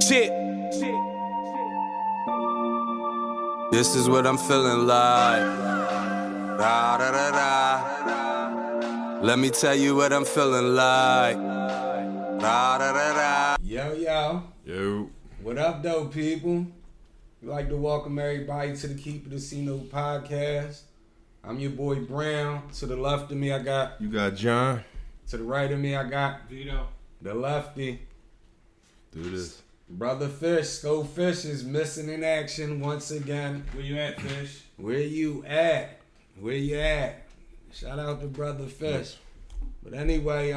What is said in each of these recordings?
Shit. This is what I'm feeling like. Da da da da. Let me tell you what I'm feeling like. Da da da da. Yo. What up, though, people? We'd like to welcome everybody to the Keep It a C-Note podcast. I'm your boy Brown. To the left of me, I got... You got Jon. To the right of me, I got... Vito. The lefty. Do this. Brother Fish. Sco Fish is missing in action once again. Where you at, Fish? Where you at? Where you at? Shout out to Brother Fish. But anyway,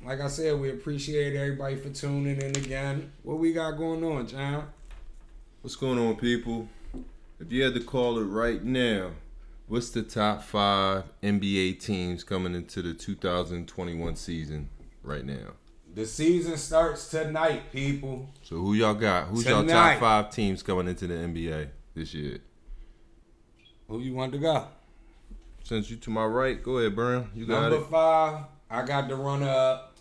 like I said, we appreciate everybody for tuning in again. What we got going on, Jon? What's going on, people? If you had to call it right now, what's the top 5 NBA teams coming into the 2021 season right now? The season starts tonight, people. So who y'all got? Who's y'all top 5 teams coming into the NBA this year? Who you want to go? Since you to my right, go ahead, Brown. You got Number it. 5, I got the runner-up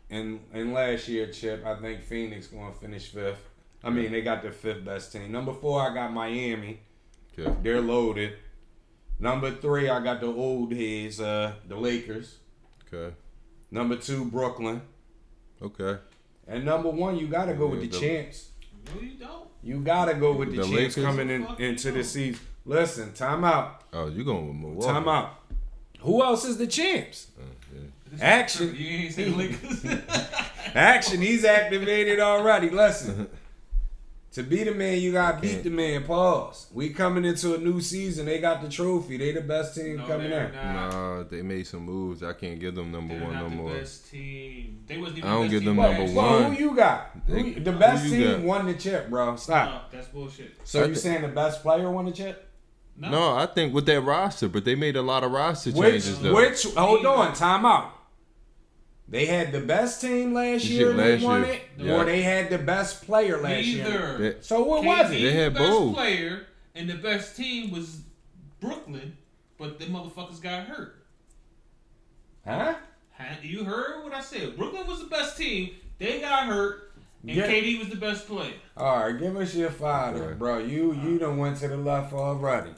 in last year's chip. I think Phoenix going to finish 5th. I mean, they got the 5th best team. Number 4, I got Miami. Okay. They're loaded. Number 3, I got the old heads, the Lakers. Okay. Number 2, Brooklyn. Okay. And number 1, you got to go with the champs. No, you don't. You got to go with the champs Lakers? coming into the season. Listen, time out. Oh, you going with Milwaukee. Time out. Who else is the champs? Yeah. Action. You ain't say the Lakers. Action. He's activated already. Listen. To be the man, you got to beat the man. Pause. We coming into a new season. They got the trophy. They the best team coming in. Nah, they made some moves. I can't give them number They're 1 not no the more. best team. They wasn't even I don't the best give them team number last one. year. Well, who you got? The best who you team got? won the chip, bro. Stop. No, that's bullshit. So you saying the best player won the chip? No, I think with that roster, but they made a lot of roster changes though. Hold on, time out. They had the best team last year and won it, Yeah. or they had the best player last year. Neither. So what was KD, it? They had the best both. player and the best team was Brooklyn, but the motherfuckers got hurt. Huh? You heard what I said. Brooklyn was the best team. They got hurt, and KD was the best player. All right, give us your 5, then, bro. You done went to the left already.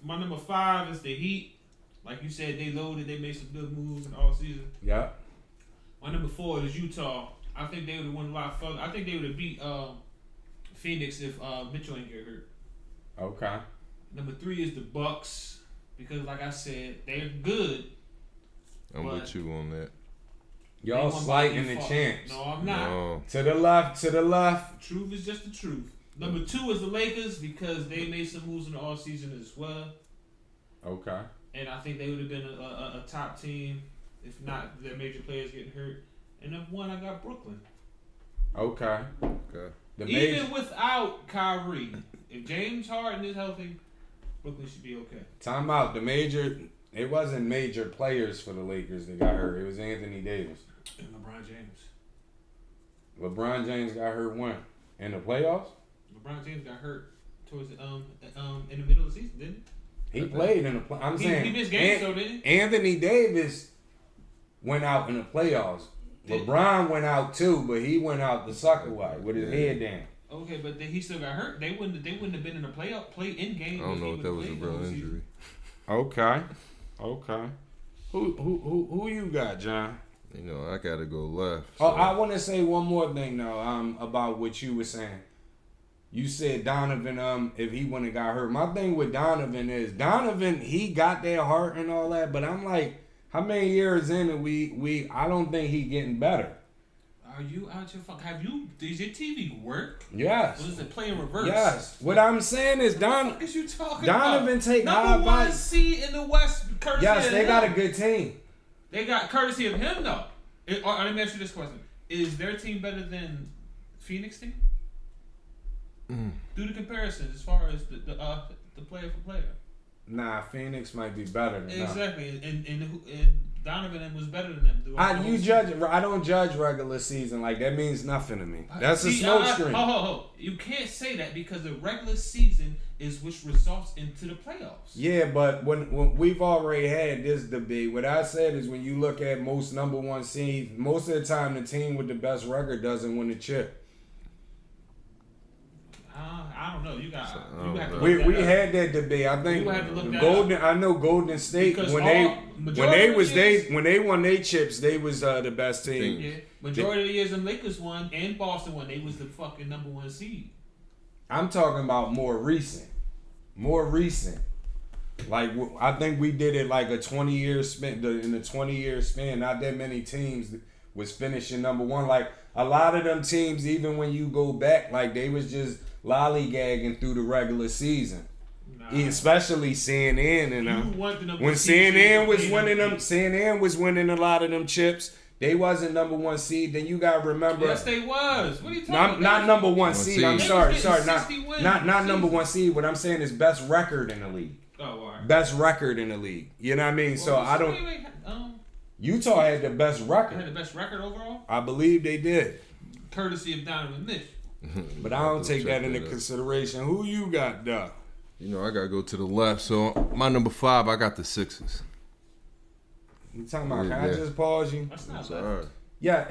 My number 5 is the Heat. Like you said, they loaded. They made some good moves in all season. Yep. My number 4 is Utah. I think they would have won a lot further. I think they would have beat Phoenix if Mitchell ain't get hurt. Okay. Number 3 is the Bucks because, like I said, they're good. I'm but with you on that. Y'all they won by slighting the default. champs. No, I'm not. No. To the left, to the left. Truth is just the truth. Number 2 is the Lakers because they made some moves in the offseason as well. Okay. And I think they would have been a top team if not their major players getting hurt. And number 1, I got Brooklyn. Okay. Okay. Even without Kyrie, if James Harden is healthy, Brooklyn should be okay. Time out. It wasn't major players for the Lakers that got hurt. It was Anthony Davis. And LeBron James. LeBron James got hurt when? In the playoffs? LeBron James got hurt towards the in the middle of the season, didn't He played in the playoffs. I'm saying he missed games, though, didn't he? Anthony Davis went out in the playoffs. LeBron went out too, but he went out the sucker way with his head down. Okay, but then he still got hurt. They wouldn't have been in the play-in game. I don't know if that was a real injury. Okay. Who you got, Jon? You know, I gotta go left. Oh, so. I want to say one more thing though. About what you were saying. You said Donovan. If he wouldn't have got hurt, my thing with Donovan is he got that heart and all that, but I'm like, how many years in and we I don't think he getting better. Are you out your fuck? Does your TV work? Yes. Or does it play in reverse? Yes. What I'm saying is What is you talking Donovan about? take number high 1 five. seed in the West. Courtesy Yes, of they him. got a good team. They got courtesy of him though. Let me ask you this question: is their team better than Phoenix team? Do the comparisons as far as the player for player. Nah, Phoenix might be better than them. Exactly, and Donovan was better than them. I don't judge regular season. Like, that means nothing to me. That's a smoke screen. You can't say that because the regular season is which results into the playoffs. Yeah, but when we've already had this debate, what I said is when you look at most number one seeds, most of the time the team with the best record doesn't win the chip. don't know. You got to We look that up. had that debate. I think You have to look that Golden. I know Golden State Because when they won their chips, they was the best team. Yeah, majority of the years them Lakers won and Boston won. They was the fucking number 1 seed. I'm talking about more recent. Like I think we did it like a 20-year span. In the 20-year span, not that many teams was finishing number 1. Like a lot of them teams, even when you go back, like they was just lollygagging through the regular season. Especially CNN and when CNN was winning them, CNN was winning a lot of them chips. They wasn't number 1 seed. Then you gotta remember. Yes, they was. What are you talking about? Not number 1 seed. I'm sorry, not number 1 seed. What I'm saying is best record in the league. Oh, all right. Best record in the league. You know what I mean? So I don't. Utah had the best record. Had the best record overall. I believe they did. Courtesy of Donovan Mitchell. But I don't take that into consideration. Who you got, though? You know, I gotta go to the left. So my number 5, I got the Sixers. You talking about? Can I just pause you? That's not All right. Yeah.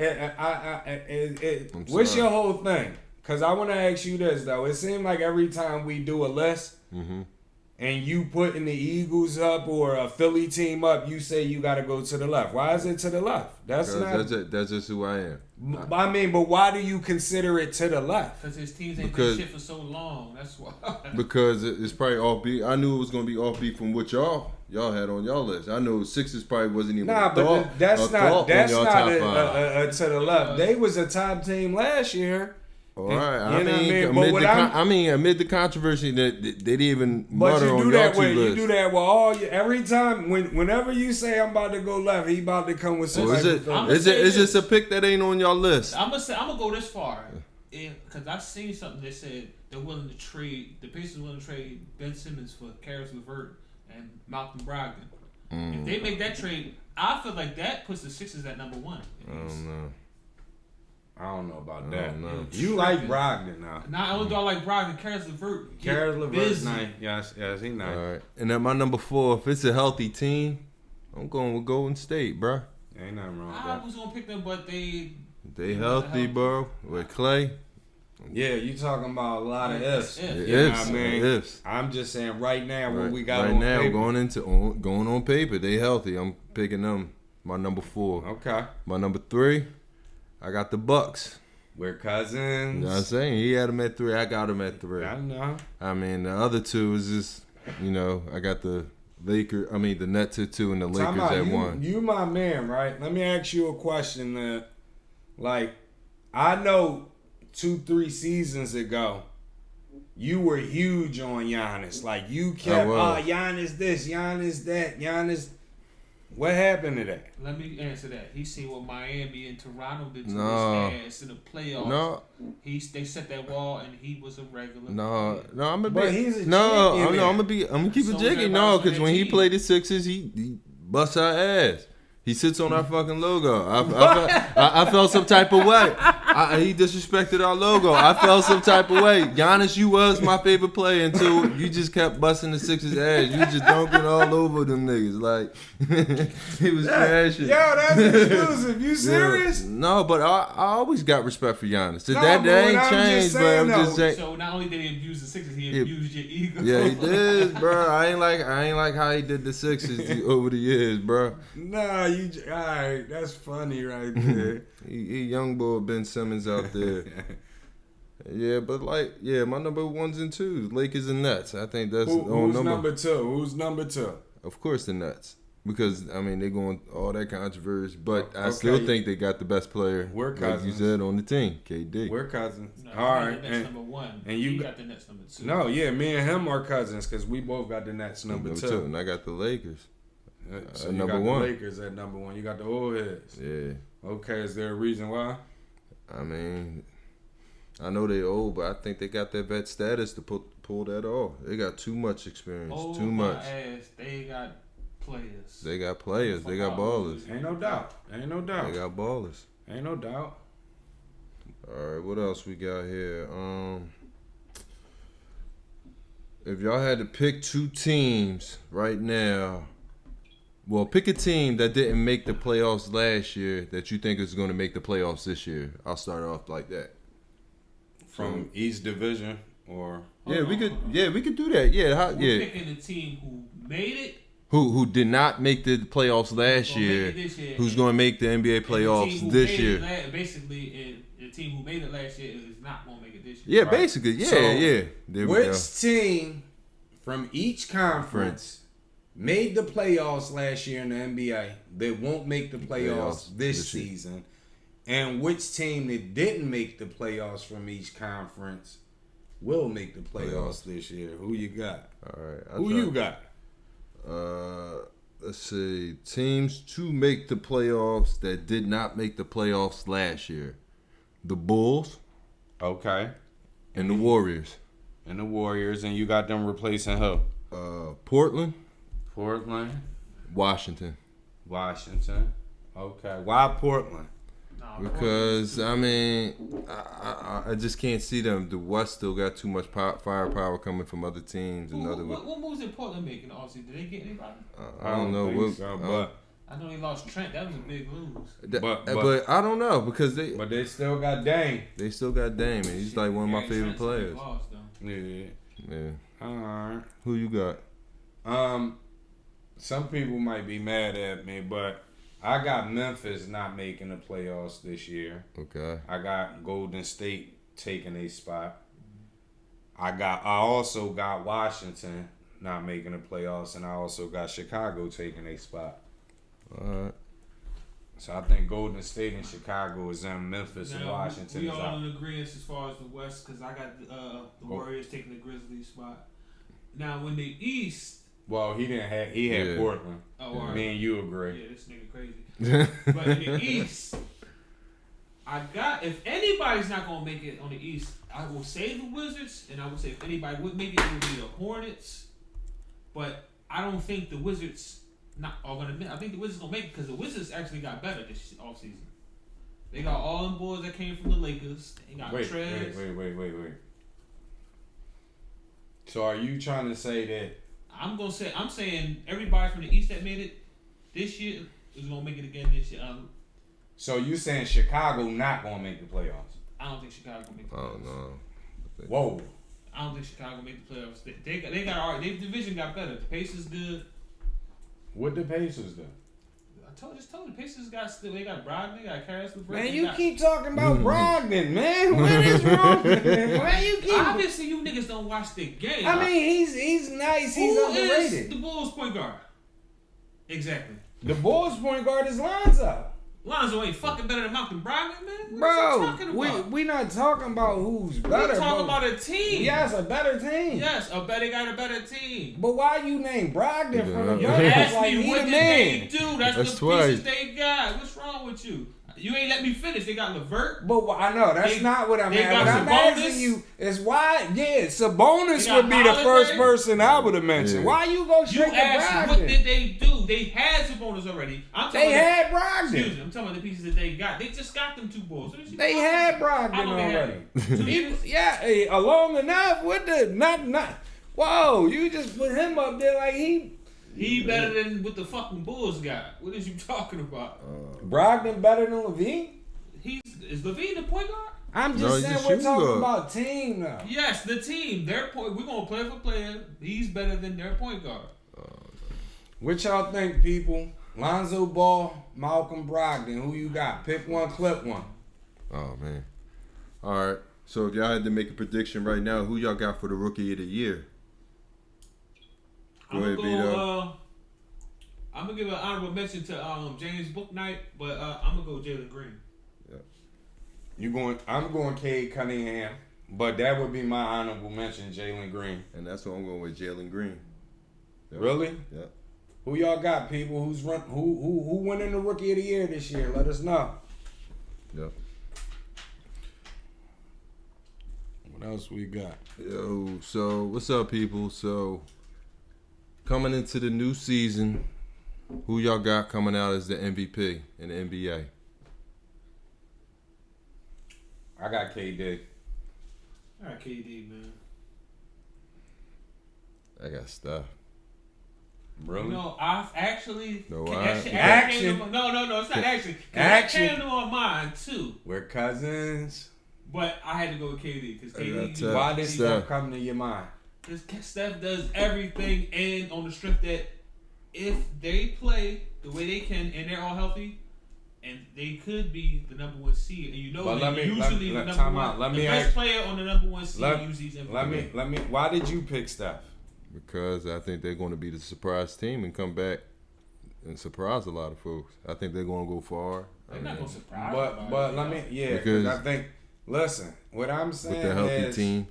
What's your whole thing? Because I want to ask you this though. It seems like every time we do a list, and you putting the Eagles up or a Philly team up, you say you got to go to the left. Why is it to the left? That's just who I am. I mean, but why do you consider it to the left? Because his teams ain't been shit for so long. That's why. Because it's probably offbeat. I knew it was gonna be offbeat from what y'all had on y'all list. I know Sixers probably wasn't even. Nah, but that's not a to the left. They was a top team last year. All right, amid the controversy that they didn't even mutter on y'all two lists. You do that with all every time. Whenever you say I'm about to go left, he about to come with something. Is this a pick that ain't on y'all list? I'm gonna go this far, because I seen something that said they're willing to trade. The Pacers willing to trade Ben Simmons for Karis LeVert and Malcolm Brogdon. If they make that trade, I feel like that puts the Sixers at number 1. I don't know about that. You like Brogdon now. Not only do I like Brogdon, Karis LeVert. Karis LeVert's nice. Yes, he nice. All right. And at my number 4, if it's a healthy team, I'm going with Golden State, bro. Ain't nothing wrong with that. I was going to pick them, but they healthy, bro. With Clay. Yeah, you talking about a lot of ifs. Ifs. I'm just saying right now what we got right on now paper. going on paper. They healthy. I'm picking them. My number 4. Okay. My number 3, I got the Bucks. We're cousins. You know what I'm saying? He had him at 3. I got him at 3. I know. I mean, the other 2 is just, I got the Nets at 2 and the Lakers at 1. You my man, right? Let me ask you a question. I know 2-3 seasons ago, you were huge on Giannis. Like, you kept, Giannis this, Giannis that, Giannis. What happened to that? Let me answer that. He seen what Miami and Toronto did to his ass in the playoffs. No, they set that wall and he was a regular. I'm gonna be. But he's a champion. I'm gonna keep it jiggy. No, because when he played the Sixers, he bust our ass. He sits on our fucking logo. I felt some type of way. He disrespected our logo. I felt some type of way. Giannis, you was my favorite player until you just kept busting the Sixers' ass. You just dunking all over them niggas. Like, he was trashing. Yo, that's exclusive. You serious? Yeah. No, but I always got respect for Giannis. That ain't changed, but I'm just saying. So not only did he abuse the Sixers, he abused your ego. Yeah, he did, bro. I ain't like how he did the Sixers over the years, bro. Nah, alright, that's funny right there. he young boy Ben Simmons out there. Yeah, but my number 1s and 2s, Lakers and Nets. I think that's who's number 2? Who's number 2? Of course the Nets. Because they're going all that controversy, but I still think they got the best player. We're cousins. Like you said on the team, KD. We're cousins. No, all right, and number 1. And you got the Nets number 2. No, yeah, me and him are cousins because we both got the Nets number 2. And I got the Lakers. So you number got 1. The Lakers at number 1. You got the old heads. Yeah. Okay, is there a reason why? I mean, I know they old, but I think they got that vet status to pull that off. They got too much experience. Too much. They got players. They got players. They got ballers. Ain't no doubt. They got ballers. Ain't no doubt. All right, what else we got here? If y'all had to pick 2 teams right now, well, pick a team that didn't make the playoffs last year that you think is going to make the playoffs this year. I'll start off like that. From East Division. or Yeah, we could. Yeah, we could do that. Yeah, We're picking the team who made it. Who did not make the playoffs last year? Who's going to make the NBA playoffs this year? Basically, the team who made it last year is not going to make it this year. Yeah, basically. Yeah, So, yeah. There we go. which team from each conference made the playoffs last year in the NBA that won't make the playoffs this season? And which team that didn't make the playoffs from each conference will make the playoffs this year? Who you got? All right. Who you got? Let's see. Teams to make the playoffs that did not make the playoffs last year. The Bulls. Okay. And the Warriors. And the Warriors. And you got them replacing who? Portland. Portland. Washington. Okay. Why Portland? Because I mean, I just can't see them. The West still got too much firepower coming from other teams and other. What moves did Portland make in the offseason? Did they get anybody? I don't know. But I know they lost Trent. That was a big lose. But I don't know because they. But they still got Dame. They still got Dame, and he's like one of my favorite players. Lost, Yeah. All right. Who you got? Some people might be mad at me, but I got Memphis not making the playoffs this year. Okay. I got Golden State taking a spot. I also got Washington not making the playoffs, and I also got Chicago taking a spot. All right. So I think Golden State and Chicago is in. Memphis and Washington we is all out. in agreement as far as the West, because I got the Warriors taking the Grizzlies spot. Now, in the East. Well, he had Portland. Oh, right. Me and you agree. Yeah, this nigga crazy. But in the East, if anybody's not gonna make it on the East, I will say the Wizards, and I would say if anybody would make it, it would be the Hornets. But I don't think the Wizards are gonna. I think the Wizards gonna make it because the Wizards actually got better this offseason. They got all them boys that came from the Lakers. They got Trez. Wait. So are you trying to say that? I'm saying everybody from the East that made it this year is gonna make it again this year. So you saying Chicago not gonna make the playoffs? I don't think Chicago gonna make the playoffs. Oh no. Whoa. I don't think Chicago gonna make the playoffs. They got their division got better. The Pacers good. What the Pacers do? I just told you, the Pacers they got Brogdon, they got Caris LeVert. Man, you keep talking about Brogdon, man. What is wrong with him? Why you keep? Obviously, you niggas don't watch the game. I mean, he's nice. He's underrated. Who is the Bulls point guard? Exactly. The Bulls point guard is Lonzo. Lonzo ain't fucking better than Malcolm Brogdon, man. Bro, we not talking about who's better. We talking about a team. Yes, a better team. Yes, they got a better team. But why you name Brogdon from the You Brothers asked like me he what the did man? they do? That's the twice. pieces they got. What's wrong with you? You ain't let me finish. They got LeVert. But I know that's not what I'm they asking. got What I'm Sabonis. asking you is why? Yeah, Sabonis They got would be the Holiday. first person I would have mentioned. Yeah. Why you go You straight to asked Brogdon? what did they do? They had Sabonis already. They had Brogdon. Excuse me. I'm talking about the pieces that they got. They just got them two balls. They had How Brogdon long they had already. him? 2 years? Yeah, long enough. What the not? Whoa, you just put him up there like He better than what the fucking Bulls got. What is you talking about? Brogdon better than Levine? Is Levine the point guard? I'm just No, he's saying a we're shooting talking guard. about team now. Yes, the team. Their point. We're gonna play for player. He's better than their point guard. What y'all think, people? Lonzo Ball, Malcolm Brogdon. Who you got? Pick one, clip one. Oh man. All right. So if y'all had to make a prediction right now, who y'all got for the Rookie of the Year? I'm gonna give an honorable mention to James Bouknight, but I'm gonna go Jalen Green. I'm going Cade Cunningham, but that would be my honorable mention, Jalen Green. And that's what I'm going with, Jalen Green. Yep. Really? Yep. Who y'all got, people? Who winning the Rookie of the Year this year? Let us know. Yep. What else we got? Yo, so what's up, people? So coming into the new season, who y'all got coming out as the MVP in the NBA? I got KD. All right, KD, man. I got Steph. Really? No, I've actually. No, action. No, it's not action. Action. That came to my mind too. We're cousins. But I had to go with KD because KD. Why did Steph Steph come to your mind? Because Steph does everything, and on the strength that if they play the way they can and they're all healthy, and they could be the number 1 seed, and you know But that usually the number time one, out. Let the me best ask- player on the number 1 seed usually is MVP. Let me. Why did you pick Steph? because I think they're going to be the surprise team and come back and surprise a lot of folks. I think they're going to go far. They're not gonna surprise. But let me, because I think. Listen, what I'm saying with the healthy is, team.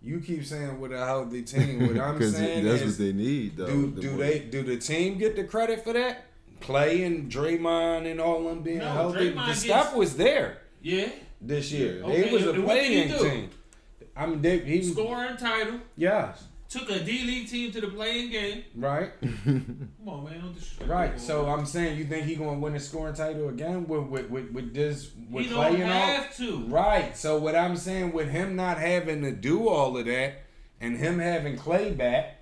you keep saying with a healthy team. What I'm saying that's is, what they need. Though. do the team get the credit for that? Clay and Draymond and all them being healthy. Because Steph was there. Yeah. This year, Okay, they was a and what did he playing do? team. I mean, he was Scoring title. Yes. Took a D-League team to the playing game. Right. Come on, man. Don't disrespect Right. people. So I'm saying, you think he gonna win the scoring title again with this with he Clay don't and all? have to. Right. So what I'm saying, with him not having to do all of that, and him having Clay back,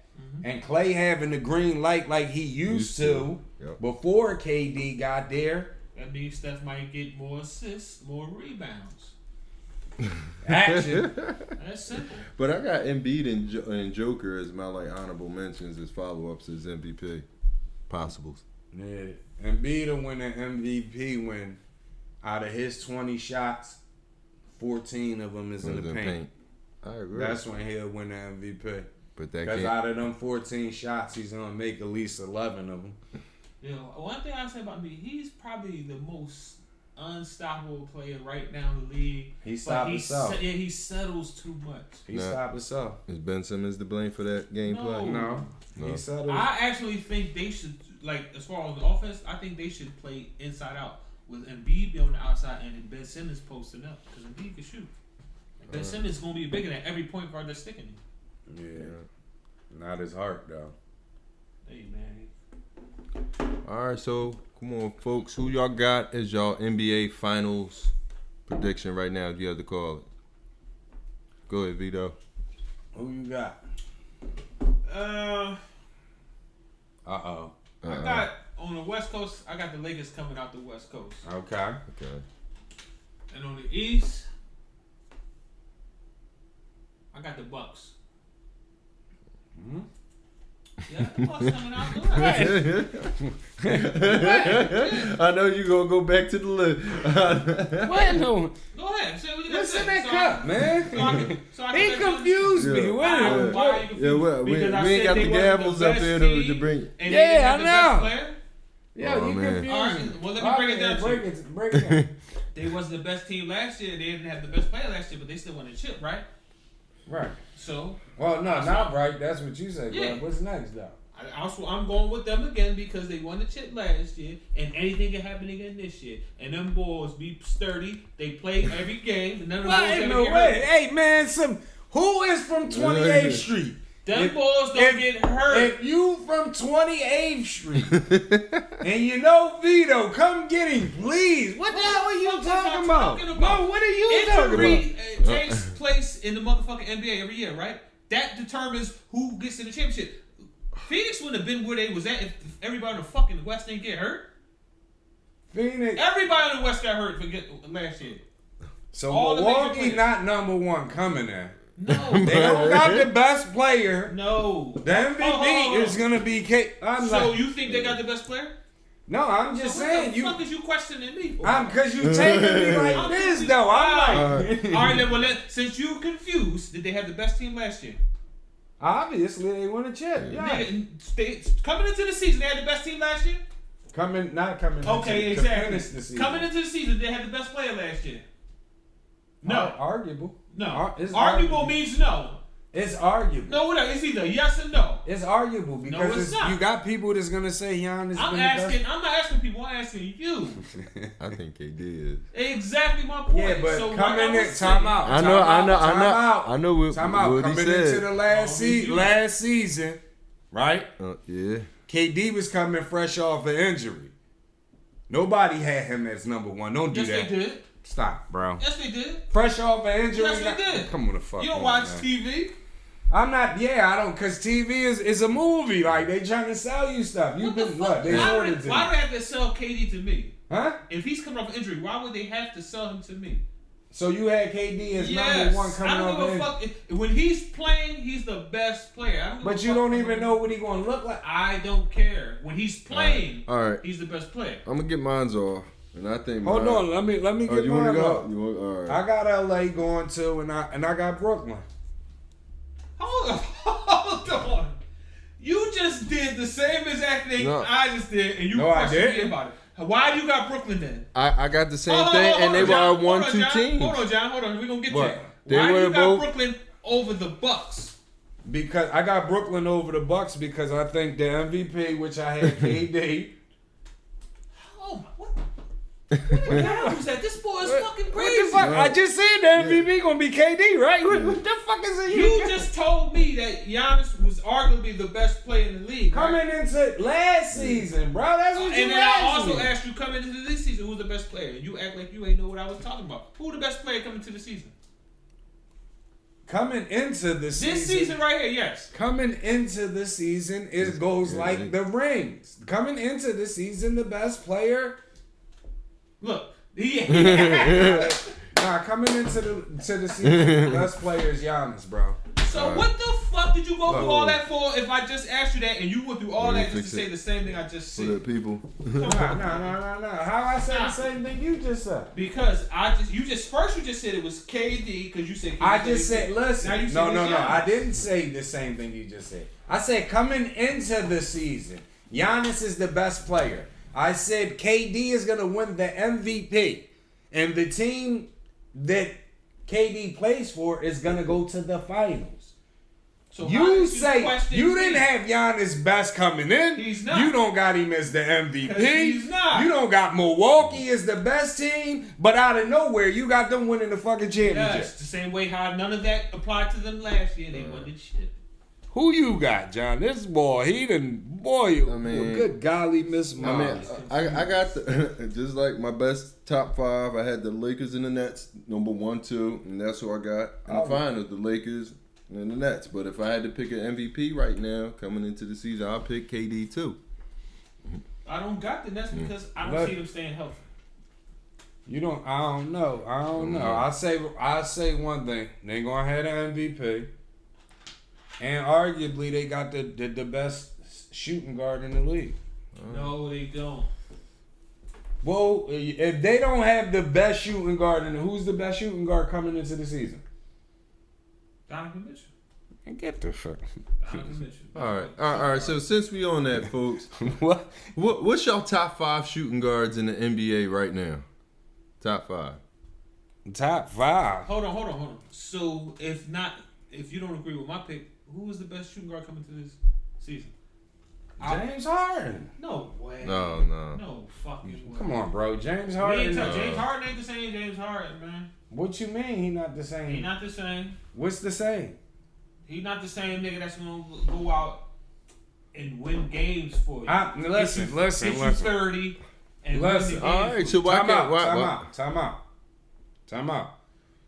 and Clay having the green light like he used to Yep. before KD got there. That means Steph might get more assists, more rebounds. Action. That's simple. But I got Embiid and Joker as my honorable mentions as follow-ups as MVP possibles. Yeah. Embiid will win an MVP when out of his 20 shots, 14 of them is in the paint. I agree. That's when he'll win the MVP. But that Because can't. out of them 14 shots, he's going to make at least 11 of them. You know, one thing I say about me, he's probably the most unstoppable player right now in the league. He stopped himself. He settles too much. He stopped himself. Is Ben Simmons to blame for that gameplay? No. No. He settled. I actually think they should, as far as the offense, I think they should play inside out with Embiid being on the outside and then Ben Simmons posting up because Embiid can shoot. Ben Simmons is going to be bigger than every point guard that's sticking him. Yeah. Not his heart, though. Hey, man. All right, so come on, folks. Who y'all got as y'all NBA Finals prediction right now? If you have to call it, go ahead, Vito. Who you got? Uh-oh. I got, on the West Coast, I got the Lakers coming out the West Coast. Okay. Okay. And on the East, I got the Bucks. Hmm? Yeah, the Bucks coming out the West. I know you're gonna go back to the list. What? No. Go ahead. Say what you got to What's say. in that cup, man? He He confused me. What? Why are you confused? Yeah, well, we Because I ain't said got they the wasn't gavels the up best there to team, bring. and Yeah, they didn't have I the best know. player. Yo, Oh, you man. confused All right, me. well, let me break it down to you. Break it down. They wasn't the best team last year. They didn't have the best player last year, but they still won the chip, right? Right. So, Well, no, not right. That's what you said, Yeah. bro. What's next, though? I'm going with them again because they won the chip last year, and anything can happen again this year. And them boys be sturdy. They play every game. And none of them boys Wait, ever no get way. hurt. Hey, man, who is from 28th Street? Them boys don't get hurt. If you from 28th Street and you know Vito, come get him, please. What the hell are you talking about? No, what are you talking about? Injury takes place in the motherfucking NBA every year, right? That determines who gets in the championship. Phoenix wouldn't have been where they was at if everybody in the fucking West didn't get hurt. Phoenix. Everybody in the West got hurt last year. So all the major Milwaukee players. not number one coming there. No. They don't got the best player. No. The MVP is gonna be K. So you think they got the best player? No, I'm just saying What the fuck is you questioning me for? Cause you taking me like I'm this confused. though. I'm All like, right, then, well, since you confused, did they have the best team last year? obviously they won a chip. Yeah, Nigga, coming into the season, they had the best team last year? not coming. Okay, to exactly. finish the season. Coming into the season, they had the best player last year. No. Arguable. No. It's Arguable means no. It's arguable. No, whatever. It's either yes or no. It's arguable because it's not. you got people that's gonna say Giannis. I'm not asking people, I'm asking you. I think KD is. Exactly my point. Yeah, but so coming in, time time out. I know what he Coming into said. the last season, right? Yeah. KD was coming fresh off an injury. Nobody had him as number one. Don't do Yes, that. they did. Stop, bro. Yes, they did. Fresh off an injury. Yes, they did. Come on, the fuck. You don't on, watch man. TV. I'm not. Yeah, I don't. Cause TV is a movie. Like they trying to sell you stuff. You What the been fuck? what? They Why ordered would to they have to sell KD to me? Huh? If he's coming off an injury, why would they have to sell him to me? So you had KD as Yes. number one coming I don't up give in. a fuck. When he's playing, he's the best player. I don't give But a you fuck don't even know what he gonna look like. I don't care. When he's playing, All right. he's the best player. I'm gonna get mine's off, and I think. Hold on, let me get you wanna mine go? up. You want? All right. I got LA going too, and I got Brooklyn. Hold on. You just did the same exact thing No. I just did, and you No, I questioned me didn't. about it. Why do you got Brooklyn then? I got the same thing, and they were our 1-2 teams. Hold on, John. Hold on. We're going to get What? to that. They Why do were you got both- Brooklyn over the Bucks? Because I got Brooklyn over the Bucks because I think the MVP, which I had KD. Oh, my. What the hell was that? This boy is fucking What crazy. the fuck? I just said the MVP gonna be KD, right? What the fuck is it? You just told me that Giannis was arguably the best player in the league. Right? coming into last season, bro. That's what you And then I asked also me. asked you coming into this season who's the best player. And you act like you ain't know what I was talking about. Who the best player coming into the season? Coming into the This season. season right here, yes. Coming into the season, it goes like the rings. Coming into the season, the best player. Look, Nah, coming into the season, the best player is Giannis, bro. So what the fuck did you go through Uh-oh. all that for if I just asked you that and you went through all Let me that just to fix say it. the same thing I just For the said? people. Nah. How I said the same thing you just said? Because you just said it was KD because you said KD. I just said, listen. Now you said No. it's Giannis. I didn't say the same thing you just said. I said coming into the season, Giannis is the best player. I said KD is gonna win the MVP, and the team that KD plays for is gonna go to the finals. So how You did say question you me? didn't have Giannis best coming in. He's not. You don't got him as the MVP. 'Cause he's not. You don't got Milwaukee as the best team, but out of nowhere you got them winning the fucking championship. Yes, the same way how none of that applied to them last year. They won the shit. Who you got, John? This boy, he done boy. I mean- Good golly, Miss I Mom. mean, I got the just like my best top five. I had the Lakers and the Nets, number 1, 2, and that's who I got in the finals. The Lakers and the Nets. But if I had to pick an MVP right now coming into the season, I'll pick KD too. I don't got the Nets because I don't But- see them staying healthy. You don't. I don't know. I say one thing. They gonna have an MVP, and arguably they got the best shooting guard in the league. No, they don't. Well, if they don't have the best shooting guard, and who's the best shooting guard coming into the season? Donovan Mitchell. And get the fuck. Donovan Mitchell. All right. So since we on that, folks, What? what's your top 5 shooting guards in the NBA right now? Top 5. Top 5. Hold on. So if you don't agree with my pick, who is the best shooting guard coming to this season? James Harden. No way. No. No fucking way. Come on, bro. James We Harden. ain't James Harden ain't the same James Harden, man. What you mean he not the same? He not the same. What's the same? He not the same nigga that's gonna go out and win games for you. Listen. Get you 30 and Listen. win the All game. right. So why Time can't? out. Time out.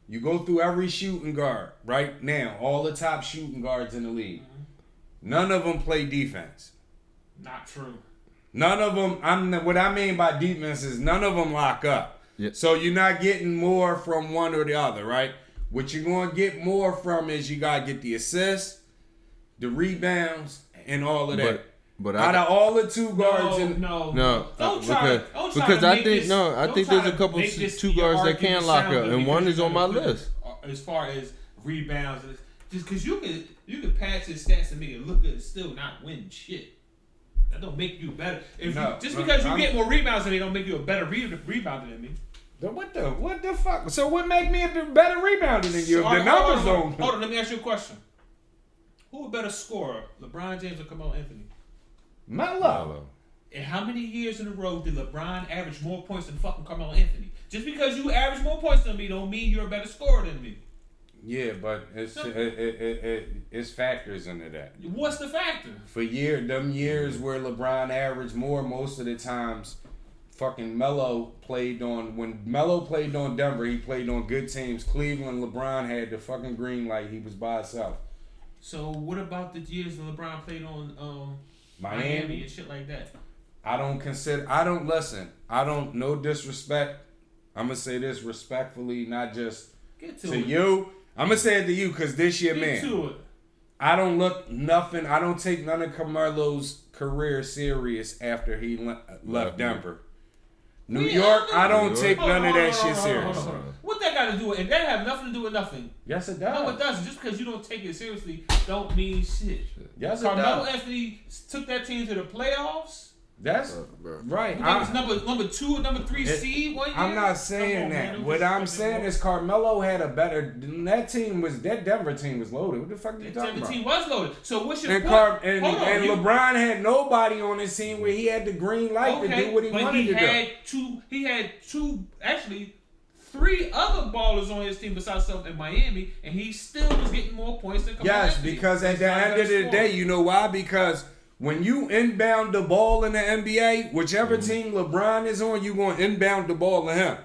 You go through every shooting guard right now. All the top shooting guards in the league. None of them play defense. Not true. None of them. What I mean by defense is none of them lock up. Yeah. So you're not getting more from one or the other, right? What you're going to get more from is you got to get the assists, the rebounds, and all of that. But Out of all the two guards, No. Don't try because to I make think this- no, I don't think try there's a to couple make this two your guards that argument can lock sound up, good and because one you is on my gotta put it, list. As far as rebounds, just because you can patch his stats and make it look good, and still not win shit. That don't make you better. Because you get more rebounds, and they don't make you a better rebounder than me. what the fuck? So what make me a better rebounder than you? The numbers don't. Hold on, let me ask you a question. Who a better scorer, LeBron James or Carmelo Anthony? Melo. And how many years in a row did LeBron average more points than fucking Carmelo Anthony? Just because you average more points than me don't mean you're a better scorer than me. Yeah, but it's factors into that. What's the factor? For them years where LeBron averaged more, most of the times, fucking Melo played on. When Melo played on Denver, he played on good teams. Cleveland, LeBron had the fucking green light. He was by himself. So what about the years that LeBron played on Miami and shit like that? No disrespect. I'm gonna say this respectfully, not just Get to to it. you. I'm gonna say it to you because this your Get man. to it. I don't take none of Carmelo's career serious after he left Denver. New York, I don't take none of that shit serious. What that got to do with it? That have nothing to do with nothing. Yes, it No, it does. doesn't. Just because you don't take it seriously don't mean shit. Yes, it Carmelo does. Anthony took that team to the playoffs. That's right. That was number 2 or number 3 seed 1 year. I'm not saying that. What I'm saying is Carmelo had a better. That Denver team was loaded. What the fuck are you talking The about? team was loaded. So what's your And point? and Hold on, you- LeBron had nobody on his team where he had the green light to do what he wanted to do. He had two, actually 3 other ballers on his team besides himself in Miami, and he still was getting more points than Carmelo Yes, Anthony. because at He's the not end of the scorer. day, you know why? Because when you inbound the ball in the NBA, whichever team LeBron is on, you going to inbound the ball to him.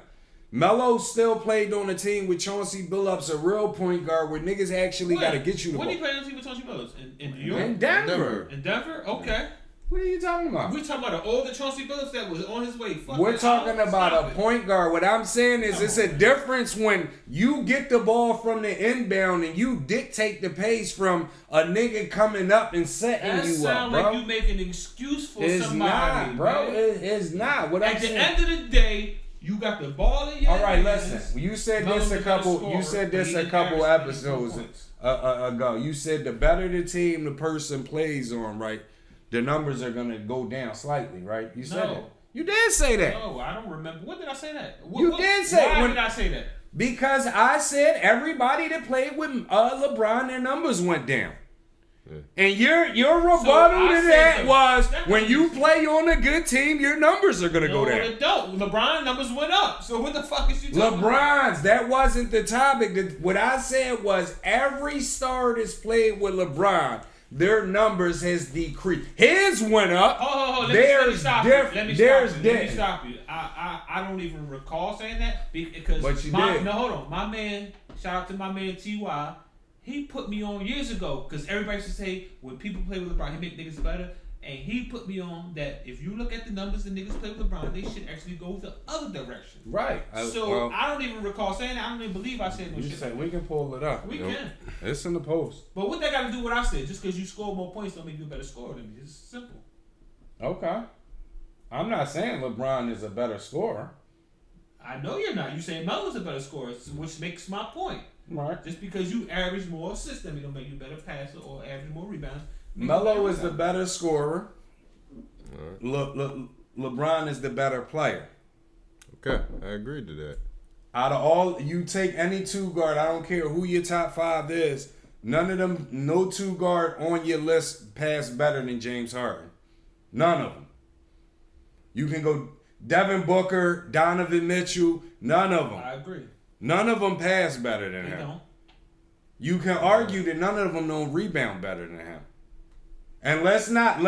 Melo still played on a team with Chauncey Billups, a real point guard, where niggas actually got to get you the When ball. he played on the team with Chauncey Billups? In New York? In Denver. In Denver? Okay. What are you talking about? We talking about an older Chauncey Billups that was on his way. We're talking about a point guard. What I'm saying is it's a difference when you get the ball from the inbound and you dictate the pace from a nigga coming up and setting That you up, sound bro. like you make an excuse for It's somebody, not, bro. man. It's not. What I'm At the saying. end of the day, you got the ball in your All right, hands. listen. You said Melo's this a the better couple. scorer, You said but this he a didn't couple average 24 episodes points. ago. You said the better the team the person plays on, right? The numbers are gonna go down slightly, right? You said No. it. You did say that. No, I don't remember. When did I say that? You did say Why when- did I say that? Because I said everybody that played with LeBron, their numbers went down. And your rebuttal I to said that the- was that when you means- play on a good team, your numbers are gonna No, go down. it don't. LeBron numbers went up. So what the fuck is you talking about? LeBron's, that wasn't the topic. What I said was every star that's played with LeBron, their numbers has decreased. His went up. Oh, let me Theirs stop diff- you. Let me theirs stop you. Let me didn't. stop you. I don't even recall saying that because But you did. No, hold on. My man, shout out to my man T.Y. He put me on years ago because everybody used to say when people play with LeBron, he make niggas better. And he put me on that if you look at the numbers the niggas play with LeBron, they should actually go the other direction. Right. So I don't even recall saying that. I don't even believe I said no You shit. said we can pull it up. We can. It's in the post. But what that got to do with what I said? Just because you score more points don't make you a better scorer than me. It's simple. Okay. I'm not saying LeBron is a better scorer. I know you're not. You saying Melo's a better scorer, which makes my point. Right. Just because you average more assists than me don't make you a better passer or average more rebounds. Melo is the better scorer. LeBron is the better player. Okay, I agree to that. Out of all, you take any two guard, I don't care who your top 5 is, none of them, no two guard on your list pass better than James Harden. None of them. You can go Devin Booker, Donovan Mitchell, none of them. I agree. None of them pass better than They him. don't. You can argue that none of them don't rebound better than him. And let's not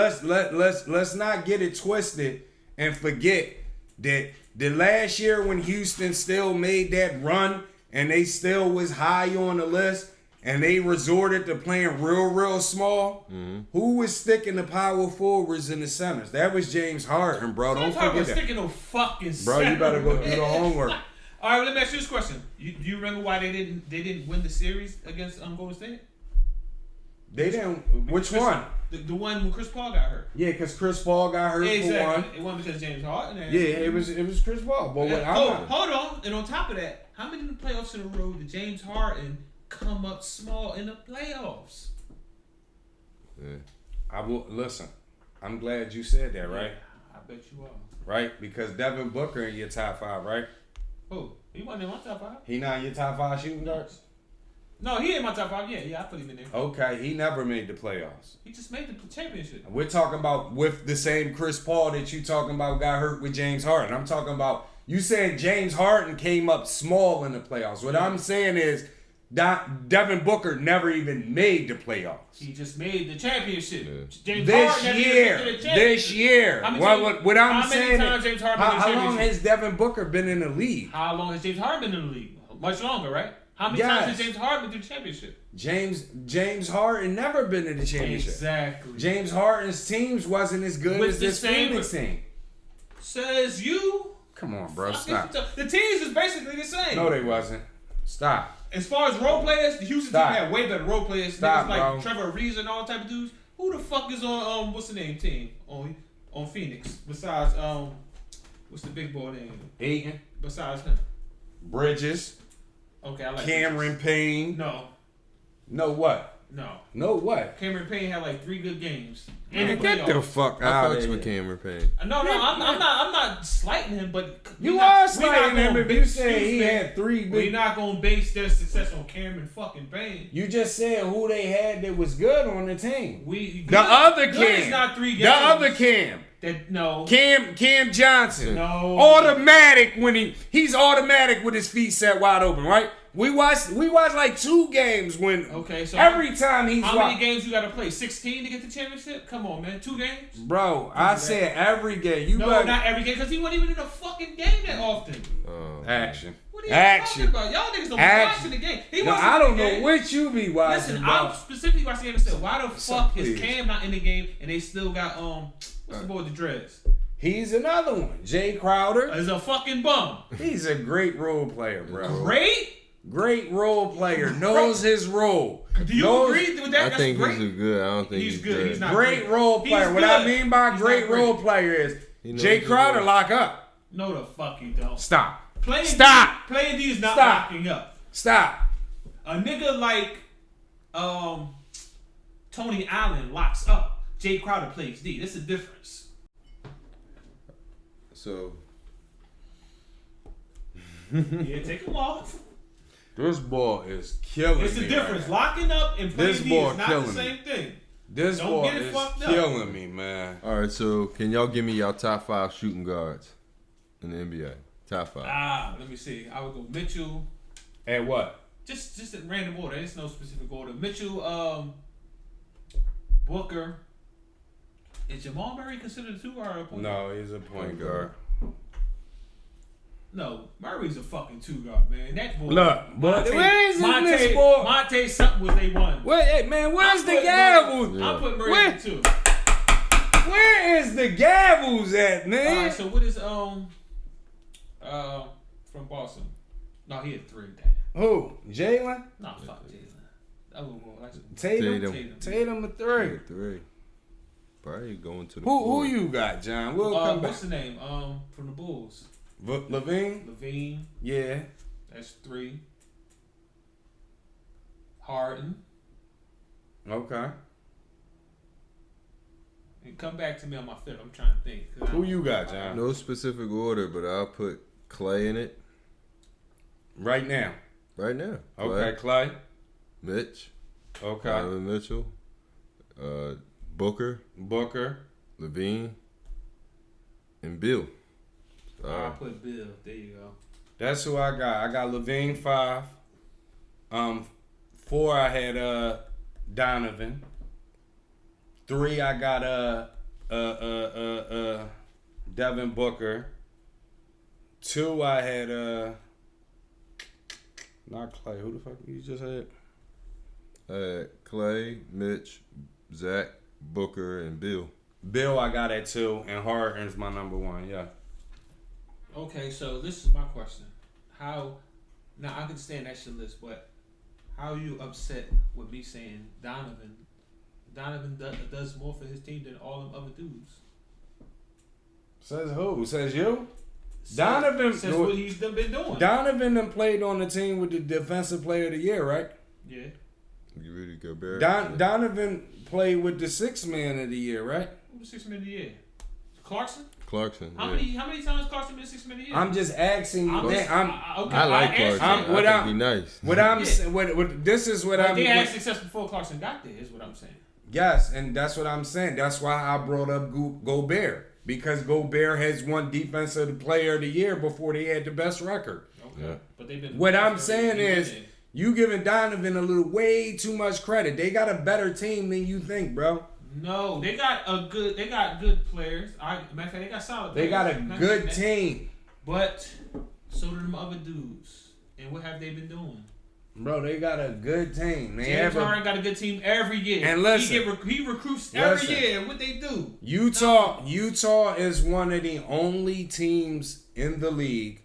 get it twisted and forget that the last year when Houston still made that run and they still was high on the list and they resorted to playing real small, who was sticking the power forwards in the centers? That was James Harden, bro. Don't Don't talk about forget that. sticking no fucking Bro, you better go do center. the homework. All right, let me ask you this question. Do you remember why they didn't win the series against Golden State? They didn't. Which one? The one when Chris Paul got hurt. Yeah, because Chris Paul got hurt for one. Exactly. It wasn't because James Harden. Yeah, it was Chris Paul. But what Hold on. And on top of that, how many playoffs in a row did James Harden come up small in the playoffs? Yeah. I will listen. I'm glad you said that, right? I bet you are. Right? Because Devin Booker in your top 5, right? Who? He wasn't in my top 5. He not in your top 5 shooting guards? No, he in my top 5. Yeah, I put him in there. Okay, he never made the playoffs. He just made the championship. We're talking about with the same Chris Paul that you talking about got hurt with James Harden. I'm talking about you saying James Harden came up small in the playoffs. What I'm saying is Devin Booker never even made the playoffs. He just made the championship. James This Harden never even year, made the championship. How many I'm saying times James Harden how been in the long championship? has Devin Booker been in the league? How long has James Harden been in the league? Much longer, right? How many Yes. times has James Harden been to the championship? James Harden never been in the championship. Exactly. James Harden's teams wasn't as good With as the this same- Phoenix team. Says you. Come on, bro. Stop. The teams is basically the same. No, they wasn't. Stop. As far as role players, the Houston Stop. team had way better role players. Stop, Niggas like bro. Trevor Ariza and all type of dudes. Who the fuck is on what's the name team on Phoenix besides what's the big boy name? Aiton. Besides him. Bridges. Okay, I like Cameron Payne. No. No what? No. No what? Cameron Payne had like 3 good games. Man, get the fuck I out fucks of with here. Cameron Payne. No, I'm not slighting him, but You are slighting him if you say he had 3 We're big. not gonna base their success on Cameron fucking Payne. You just said who they had that was good on the team. The other good Cam. is not 3 games. The other Cam. No. Cam Johnson. No. Automatic when he's automatic with his feet set wide open, right? We watched like 2 games when so every time he's how many games you gotta play? 16 to get the championship? Come on, man. 2 games? Bro, I said every game. Not every game, because he wasn't even in a fucking game that often. Action. What are you talking about? Y'all niggas don't be watching the game. He wasn't I in the don't know game. what you be watching. Listen, bro. I'm specifically watching the game and said, why the fuck is please. Cam not in the game and they still got what's the boy with the dreads? He's another one. Jay Crowder. Is a fucking bum. He's a great role player, bro. Great? Role player. Knows his role. Do you agree with that? I That's think great. he's a good. I don't think he's good. He's not Great role player. He's What I good. mean by He's great not great. role player is knows Jay his Crowder role. lock up. No, the fuck you don't. Stop. Playing Stop. Playing D is not Stop. locking up. Stop. A nigga like Tony Allen locks up. Jay Crowder plays D. That's the difference. So Yeah, take him off. This ball is killing me. It's the difference. Right Locking up and playing This D ball is not the killing same me. thing. This Don't ball get it is fucked up. killing me, man. all right. So can y'all give me y'all top 5 shooting guards in the NBA? Top 5. Let me see. I would go Mitchell. At what? Just in random order. There's no specific order. Mitchell, Booker. Is Jamal Murray considered a 2 or a point guard? No, he's a point guard. No, Murray's a fucking 2 guard, man. That boy. Look, but where is this Monte, boy? Monte something was they won. Hey, man, where's the gavels? I'm putting Murray Where- at 2. Where is the gavels at, man? Alright, so what is from Boston? No, he had 3. Damn. Who? Jalen? No, fuck Jalen. That was more like Tatum? Tatum a 3. 3. Probably going to the Who floor. you got, John? We'll come back. what's the name? From the Bulls. Levine? Yeah. That's 3. Harden. Okay. And come back to me on my 5th. I'm trying to think. Who you got, John? No specific order, but I'll put Clay in it Right now. right now. Okay, Clay. Mitch. Okay. Donovan Mitchell. Booker. Booker. Levine. And Bill. I'll put Bill. There you go. That's who I got. I got Levine 5. 4 I had Donovan. 3 I got Devin Booker. 2 I had not Clay. Who the fuck you just had? Clay, Mitch, Zach, Booker, and Bill. Bill I got at 2, and Harden's my number 1. Yeah. Okay, so this is my question. How, now I understand that's your list, but how are you upset with me saying Donovan does more for his team than all them other dudes? Says who? Says you? Says what he's been doing. Donovan done played on the team with the Defensive Player of the Year, right? Yeah. You really go Barry. Donovan played with the 6th Man of the Year, right? Who was 6 man of the year? Clarkson? Clarkson. How yeah. many times Clarkson been 6 man of the year? I'm just asking you. okay, I like Clarkson. I think he nice. This is what I'm. They had success before Clarkson got there, is what I'm saying. Yes, and that's what I'm saying. That's why I brought up Gobert, because Gobert has won Defensive Player of the Year before they had the best record. Okay. Yeah. But they've been. What I'm saying is, you giving Donovan a little way too much credit. They got a better team than you think, bro. No, they got good players. Matter of fact, they got solid players. They got a good team. But so do them other dudes. And what have they been doing? Bro, they got a good team. James Harden got a good team every year. And listen, he recruits every year. And what they do? Utah is one of the only teams in the league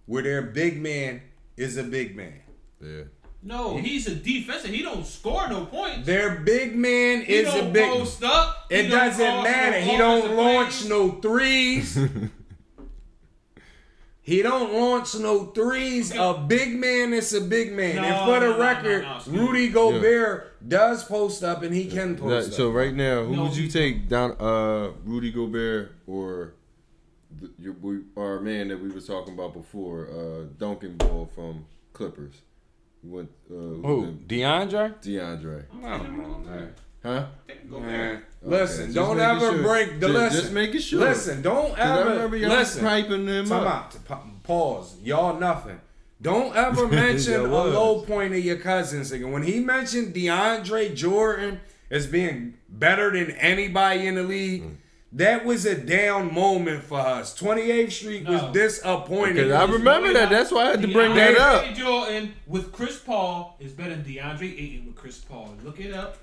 where their big man is a big man. Yeah. No, he's a defensive. He don't score no points. Their big man He is a don't big. post up. It doesn't matter. He don't launch no threes. He don't launch no threes. A big man is a big man. No, and for the no, record, no, Rudy Gobert does post up and he can post up. So right now, who No, would you he take down? Rudy Gobert or our man that we were talking about before, Duncan Ball from Clippers? Who? DeAndre? DeAndre. Come on, man. Huh? Man. Listen, Okay, don't just making ever sure. break the listen. Just making sure. Listen, don't 'Cause I ever remember y'all listen. piping him Time up. out. Pause. Y'all nothing. Don't ever mention a Y'all was. low point of your cousin's nigga. When he mentioned DeAndre Jordan as being better than anybody in the league, that was a down moment for us. 28th Street was No. disappointed. Because I remember that. That's why I had to bring that up. DeAndre Jordan with Chris Paul is better than DeAndre Ayton with Chris Paul. Look it up.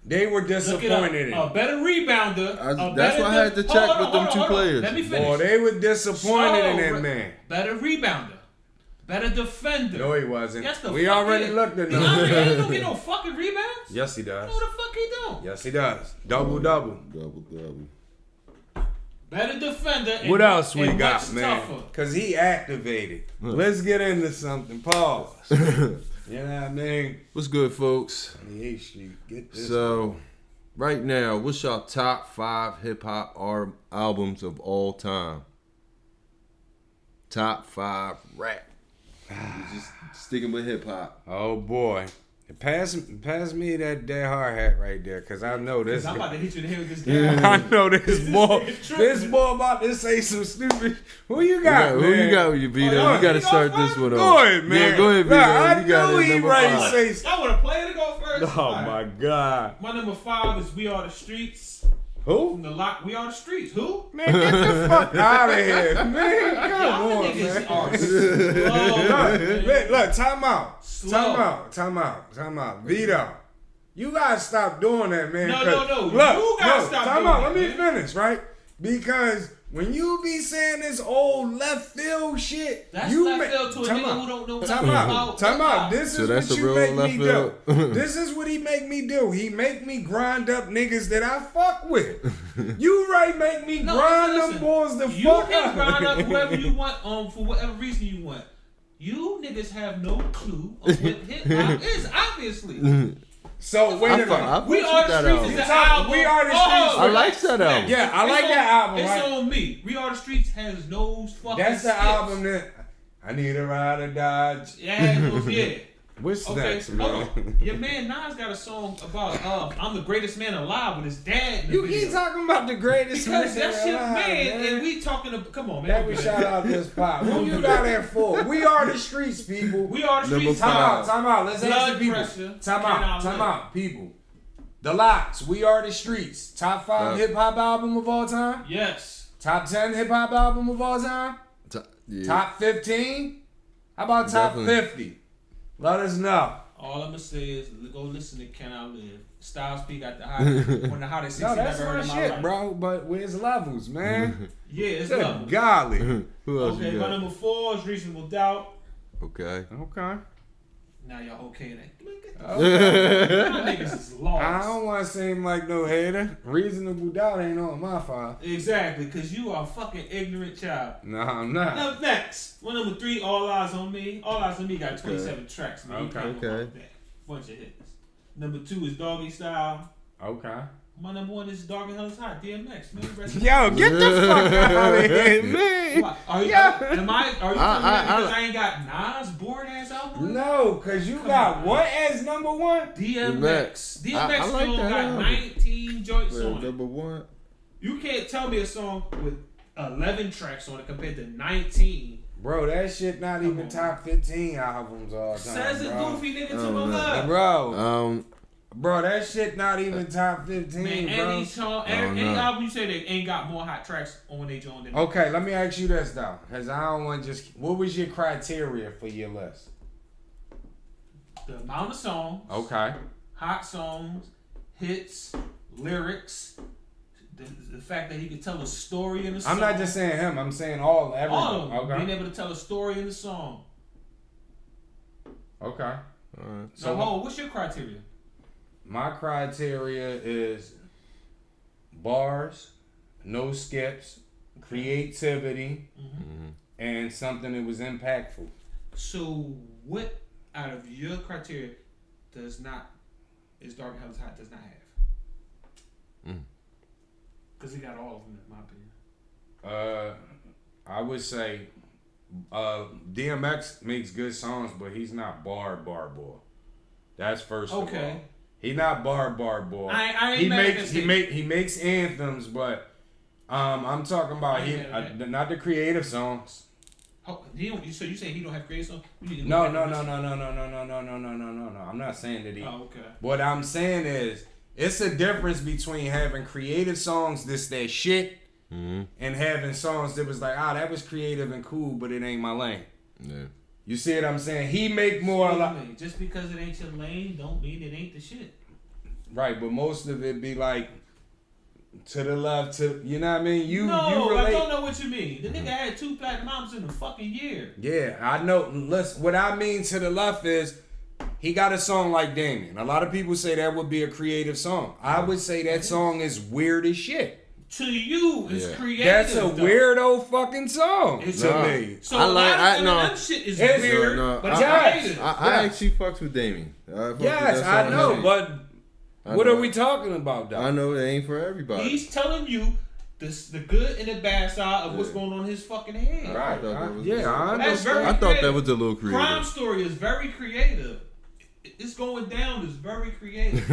They were Look it up. disappointed in A better rebounder. That's why I had to check with them two players. Let me finish. Boy, they were disappointed in that Slow, man. Better rebounder. Better defender. No, he wasn't. Yes, the We fuck already is. looked at DeAndre them. Ayton don't get no fucking rebounds. Yes, he does. No, the fuck he don't. Yes, he does. Double. Double. Better defender. And What else we and got, much man? tougher. Because he activated. Let's get into something. Pause. You know what I mean? What's good, folks? 28th Street. Get this. So, right now, what's your top 5 hip hop albums of all time? Top 5 rap. You just sticking with hip hop. Oh, boy. Pass me that hard hat right there, because I know this. I'm about to hit you in the head with this guy. I know this boy. nigga tripping. This boy about to say some stupid. Who you got, Who man? you got with you, Vito? Oh, You got to you start go this first? one Go off. ahead, man. Yeah, go ahead, Vito. Look, I You got knew it, he number ready to 5. say. I want a player to go first. Oh All right. my God. My number 5 is We Are the Streets. Who? From the lot, We Are the Streets. Who? Man, get the fuck out of here, man. Come Y'all on, niggas man. are slow. man. Look, time out. Slow. Time out. Vito, you gotta stop doing that, man. No, 'cause- no. Look, You gotta stop time doing out. that, Let me man. finish, right? Because when you be saying this old left field shit, That's you left field to a time nigga out. who don't know Time nothing out. about Time out. hip-hop. This So is that's what a you real make left me do. field. This is what he make me do. He make me grind up niggas that I fuck with. You right make me No, grind listen, them boys the You fuck can up. grind up whoever you want for whatever reason you want. You niggas have no clue of what hip hop is, obviously. So wait a minute. We Are the Streets is the album. We Are the Streets. I like that album. Yeah, I like that album. It's Right? on me. We Are the Streets has no fucking That's the skips. album that I need a ride or dodge. Yeah. What's Okay, next, hold man? on. Your man Nas got a song about I'm the greatest man alive with his dad. In the You video. keep talking about the greatest Because man that's your alive, man, and we talking about. Come on, man. Let me shout out this pop. Who you got that for? We Are the Streets, people. We Are the Number Streets. Time out. Let's ask Blood the people. pressure. Time Cannot live. out, people. The Locks, We Are the Streets. Top 5 hip hop album of all time? Yes. Top 10 hip hop album of all time? Yeah. Top 15? How about top Definitely. 50? Let us know. All I'm gonna say is go listen to Can I Live. Styles P got the hottest, one of the hottest No, 60 that's I've ever my heard in my shit, life. bro. But where's levels, man? Yeah, it's Good level. golly. Who else Okay, you my got? number 4 is Reasonable Doubt. Okay. Okay. Now y'all okay in that? Oh. Y'all niggas is I lost. don't want to seem like no hater. Reasonable doubt ain't on my file. Exactly, because you are a fucking ignorant child. No, I'm not. Up next, one number 3, All Eyes on Me. All Eyes on Me got 27 tracks, man. You Okay. can't go wrong with that. Bunch of hits. Number 2 is Doggy Style. Okay. My number 1 is Dog and Hell's Hot, DMX, man. Rest in Yo, get the fuck out of here, man. Why? Are you, Yeah. are you telling me that because I ain't got Nas boring ass album? No, cause you got what as number 1? DMX. DMX I like still that got album. 19 joints Well, on it. number 1. You can't tell me a song with 11 tracks on it compared to 19. Bro, that shit not even on. top 15 albums all time. Says a bro. goofy nigga to Oh, my no. left. Bro, that shit not even top 15, Man, bro. any song, any album you say they ain't got more hot tracks on their joint than Okay, let me ask you this though, cause I don't want just. What was your criteria for your list? the amount of songs, Okay. hot songs, hits, lyrics, the fact that he could tell a story in the song. I'm not just saying him. I'm saying all everyone. of them. Okay. Being able to tell a story in the song. Okay. All right. So, what's your criteria? My criteria is bars, no skips, creativity, and something that was impactful. So, what out of your criteria is Dark and Hell is Hot does not have? Because he got all of them, in my opinion. I would say DMX makes good songs, but he's not bar boy. That's first of all. He's not bar boy. I ain't he makes anthems, but I'm talking about not the creative songs. So you saying he don't have creative songs? No. I'm not saying that he. Oh, okay. What I'm saying is, it's a difference between having creative songs, that shit, and having songs that was like, that was creative and cool, but it ain't my lane. Yeah. You see what I'm saying? He make more like just because it ain't your lane, don't mean it ain't the shit. Right, but most of it be like to the left, you know what I mean? You I relate. don't know what you mean. The nigga had 2 platinum albums in a fucking year. Yeah, I know. Listen, what I mean to the left is he got a song like Damien. A lot of people say that would be a creative song. I would say that song is weird as shit. To you, it's creative. That's a weirdo fucking song to me. So that shit is weird, but it's creative. I actually fucks with Damien. Yes, I know, but what are we talking about, though? I know it ain't for everybody. He's telling you the good and the bad side of what's going on in his fucking head. Right. That's very I thought that was a little creative. Crime Story is very creative. It's going down is very creative.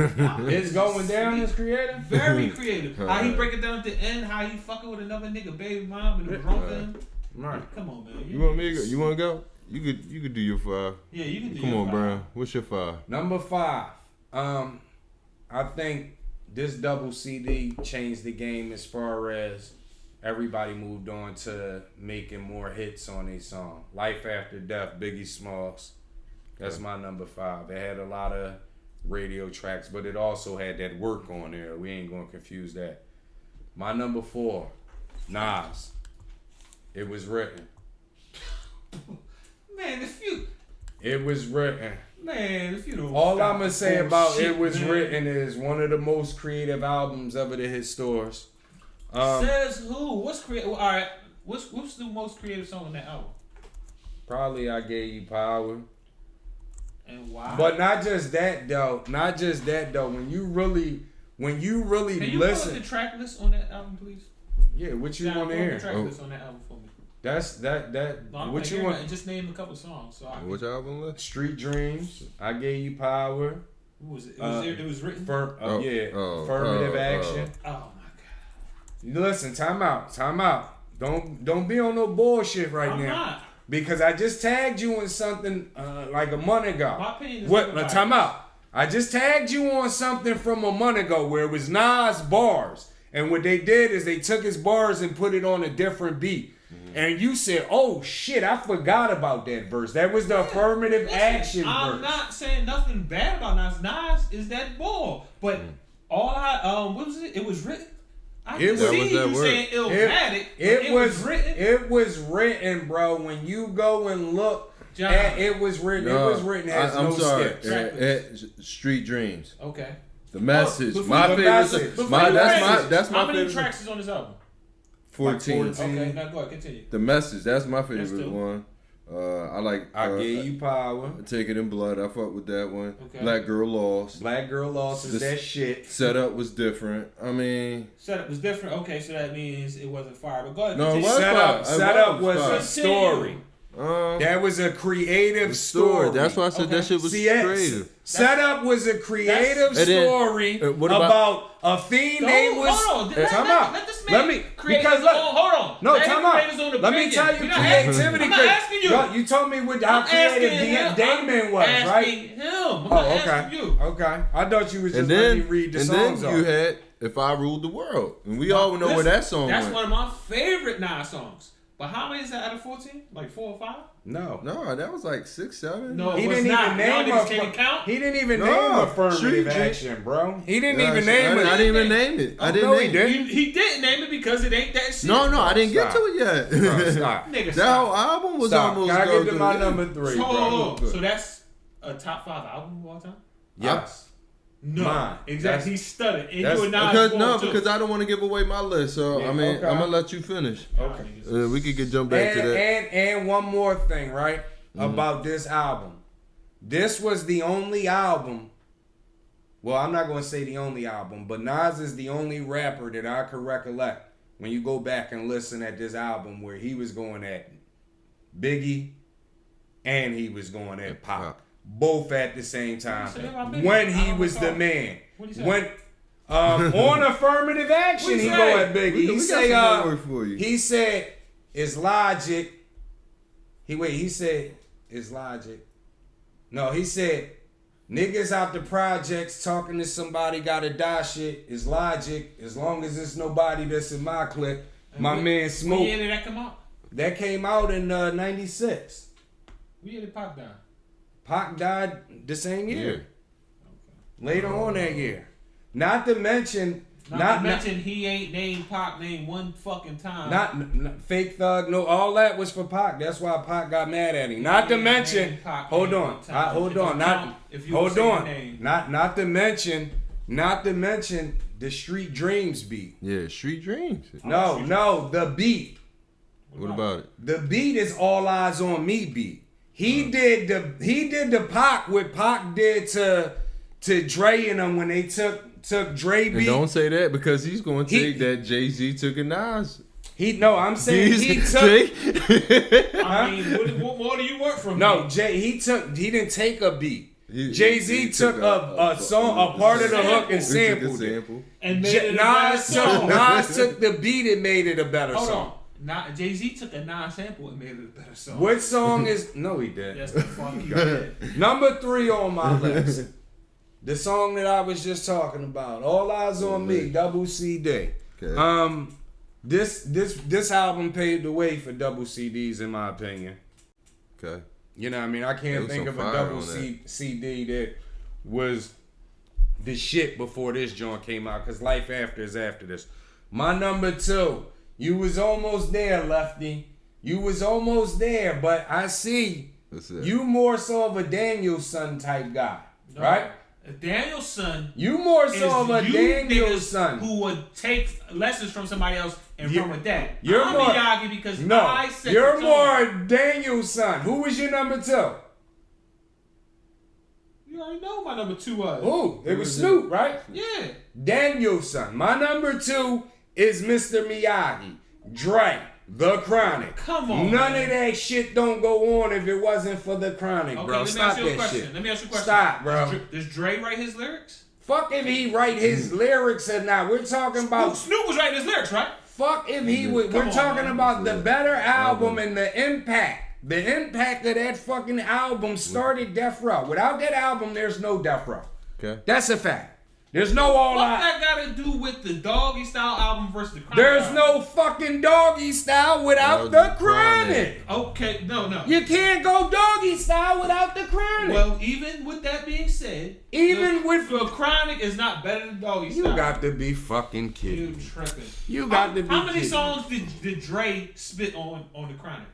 It's going down is creative? Very creative. How he break it down at the end, how he fucking with another nigga baby mom and drunk him. Right. Come on, man. You want me to go? You want to go? You could do your 5. Yeah, you can do Come your on, 5. Brian. What's your 5? Number 5. I think this double CD changed the game as far as everybody moved on to making more hits on a song. Life After Death, Biggie Smalls. That's my number 5. It had a lot of radio tracks, but it also had that work on there. We ain't gonna confuse that. My number 4, Nas. It Was Written. Man, It Was Written. Man, if you don't. All I'm gonna say about It Was Written is one of the most creative albums ever to hit stores. Says who? What's creative? All right. What's the most creative song on that album? Probably I Gave You Power. And why? But not just that though. When you really Can you listen. put the track list on that album, please? Yeah, what you want to hear? The track list on that album for me. That's that. No, what you want? Just name a couple songs. So Which album list? Street Dreams. I Gave You Power. Who was it? It was written. Affirmative Action. Oh my god. Listen, time out. Don't be on no bullshit right I'm now. not. Because I just tagged you in something like a month ago. My opinion is what? Time out. I just tagged you on something from a month ago where it was Nas bars, and what they did is they took his bars and put it on a different beat. And you said, "Oh shit, I forgot about that verse. That was the affirmative action I'm verse." not saying nothing bad about Nas. Nas is that ball, but what was it? It was written. I can see you saying Illmatic. It was written. It was written, bro. When you go and look at It Was Written, It Was Written has no skips. Street Dreams. Okay. The Message. My favorite. That's my How many favorite. tracks is on this album? 14. Okay, now go ahead, continue. The Message. That's my favorite one. I like. I Gave You Power. Take It in Blood. I fuck with that one. Okay. Black Girl Lost. Black Girl Lost is that shit. Setup was different. I mean. Setup was different. Okay, so that means it wasn't fire. But go ahead. No, it continue. was Setup was fire. a story. That was a creative story. That's why I said that shit was creative. Setup was a creative story about a fiend named was. Hold on. Time out. Let this man hold on. No, time out. Let me tell you creativity. I'm not asking you. You told me how creative Damon was, right? Him. I'm not asking you. Okay. I thought you was just letting me read the songs. And then you had If I Ruled the World. And we all know where that song went. That's one of my favorite Nas songs. But how many is that out of 14? Like 4 or 5? No. No, that was like 6, 7. No, He it was didn't not. even name Y'all niggas can't count. He didn't even No, name affirmative Street action, bro. He didn't Yeah, even name it. I didn't even name it. I didn't no, he name didn't. it. He didn't name it because it ain't that shit. No, I didn't get Stop. to it yet. Bro, stop. Nigga, That stop. whole album was Stop. almost Can I go get to through, my yeah. number 3, So, bro? hold on. So that's a top 5 album of all time? Yes. No. Mine. Exactly. He stuttered. And that's- you and Nas Because going too. because I don't want to give away my list. So Yeah, I mean, okay. I'm gonna let you finish. Okay. We could jump back to that. And one more thing, right? About this album. This was the only album. Well, I'm not gonna say the only album, but Nas is the only rapper that I could recollect when you go back and listen at this album where he was going at Biggie and he was going at Pac. Both at the same time. What you say about Biggie? When I he don't was the recall. man. What'd he say? When on affirmative action, What'd he he go say? at Biggie. We He got say, some homework for you. he said, "It's logic." He said, "It's logic." No, he said, "Niggas out the projects talking to somebody gotta die shit is logic. As long as it's nobody that's in my clique." My man What Smoke. year did that come out? That came out in '96. What year did Pac die? Pac died the same year. Later on that year. Not to mention, Not to mention he ain't named Pac name one fucking time. not Fake Thug. No, all that was for Pac. That's why Pac got mad at him. Not to mention, hold on, hold on, not to mention the Street Dreams beat. Yeah, Street Dreams. No, the beat. What about it? The beat is All Eyes on Me beat. He did the Pac what Pac did to Dre and them when they took Dre And beat. don't say that because he's going to take that Jay-Z took a Nas. I'm saying he took. I mean, what more do you want from No, me? He didn't take a beat. He Jay-Z took a song, a part of the hook and sampled it. And made it a better song. Nas took the beat and made it a better Hold song. on. Jay-Z took a non-sample and made it a better song. What song is? No, he did. Yes, the fuck he did. Number 3 on my list. The song that I was just talking about. All Eyes on Me, Double CD. Okay. This album paved the way for double CDs in my opinion. Okay. You know what I mean? I can't was think some of a fire double on that. CD that was the shit before this joint came out, because Life After is after this. My number 2, you was almost there, Lefty. You was almost there, but I see That's it. you more so of a Danielson type guy, No. right? Danielson You more is so of a you Danielson. niggas who would take lessons from somebody else and You- run with that. you're I'm more- Miyagi because No, I set you're the tone. more Danielson. Who was your number 2? You already know my number 2 was. Ooh, it was Snoop, right? Yeah. Danielson. My number 2 is Mr. Miyagi. Dre. The Chronic. Come on, None man. of that shit don't go on if it wasn't for the Chronic, Okay, bro. let me Stop ask you a that question. shit. Let me ask you a question. Stop, bro. Does Dre write his lyrics? Fuck if he write his lyrics or not. We're talking about Snoop was writing his lyrics, right? fuck if he would. Come We're on, talking man. about the better album and the impact. The impact of that fucking album started Death Row. Without that album, there's no Death Row. Okay. That's a fact. There's no all What out. that got to do with the Doggy Style album versus the Chronic There's album? no fucking Doggy Style without the Chronic. Okay, no. You can't go Doggy Style without the Chronic. Well, even with that being said, the Chronic is not better than Doggy Style. you got to be fucking You kidding. tripping. You got to be How many kidding. songs did Dre spit on the Chronic?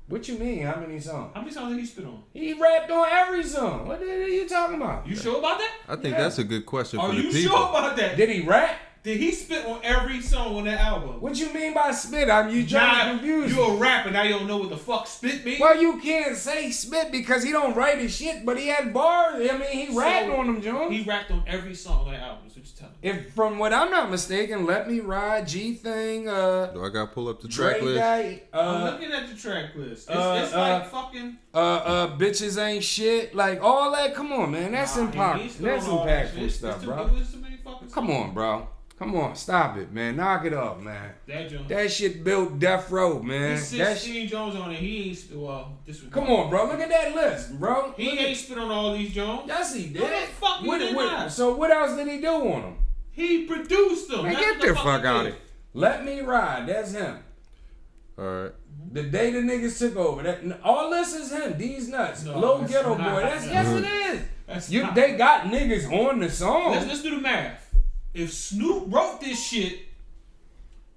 What you mean? How many songs? How many songs did he spit on? He rapped on every song. What the hell are you talking about? You sure about that? I think Yeah. that's a good question Are for the you people. sure about that? Did he rap? Did he spit on every song on that album? What you mean by spit? You trying to Now, confuse you me. a rapper, now you don't know what the fuck spit means? Well, you can't say spit because he don't write his shit, but he had bars. I mean, he rapped on them, Jones. He rapped on every song on that album, is what you telling me. If from what I'm not mistaken, Let Me Ride, G Thing, Do I got to pull up the track Dre list? Guy, I'm looking at the track list. It's like fucking... Bitches Ain't Shit, like all that. Come on, man, that's He impactful. spit That's on all that impactful shit. stuff, It's bro. too many fucking Come songs. on, bro. Come on, stop it, man. Knock it off, man. That Jones. That shit built Death Row, man. There's That 16 Jones on it. He ain't spit. Well, this was. Come on, bro. Look at that list, bro. He Look ain't spit on all these Jones. Yes, he did. No, the fuck he did not. So what else did he do on them? He produced them. Man, That's get what the fuck fuck he out did. of here. Let Me Ride. That's him. All right. The day the niggas took over, all this is him. These nuts, No, Low that's Ghetto not. Boy. Yes, it is. That's You, not. they got niggas on the song. Let's do the math. If Snoop wrote this shit,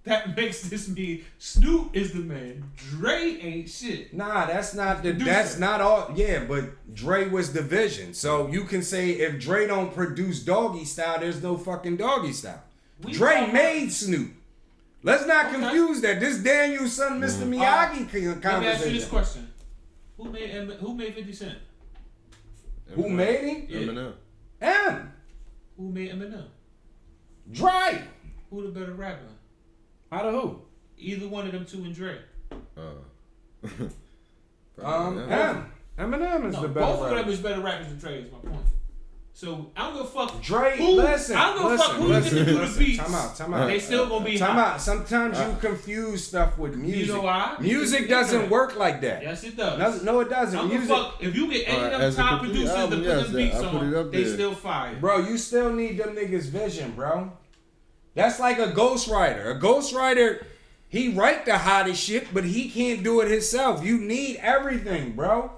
that makes this mean Snoop is the man. Dre ain't shit. Nah, that's not the. Producer. That's not all. Yeah, but Dre was the vision. So you can say if Dre don't produce Doggy Style, there's no fucking Doggy Style. Dre made Snoop. Let's not confuse that. This Daniel son, Mr. Miyagi conversation. Let me ask you this question: Who made 50 Cent? Who made him? Yeah. Eminem. M. Who made Eminem? Dre. Who the better rapper? Out of who? Either one of them two and Dre. M. Eminem is No, the better both of rapper. them is better rappers than Dre. Is my point. So I don't give a fuck. Dre, who, listen. I don't give a fuck who you get to do the beats. Time out. They still gonna be Time hot. out. Sometimes you confuse stuff with music. You know why? Music doesn't work like that. Yes, it does. No, it doesn't. I don't give a Music, fuck if you get any of them as a top complete producers album, to put yes, them beats I put it on, up they there. still fire. bro, you still need them niggas' vision, bro. That's like a ghostwriter. A ghostwriter, he write the hottest shit, but he can't do it himself. You need everything, bro.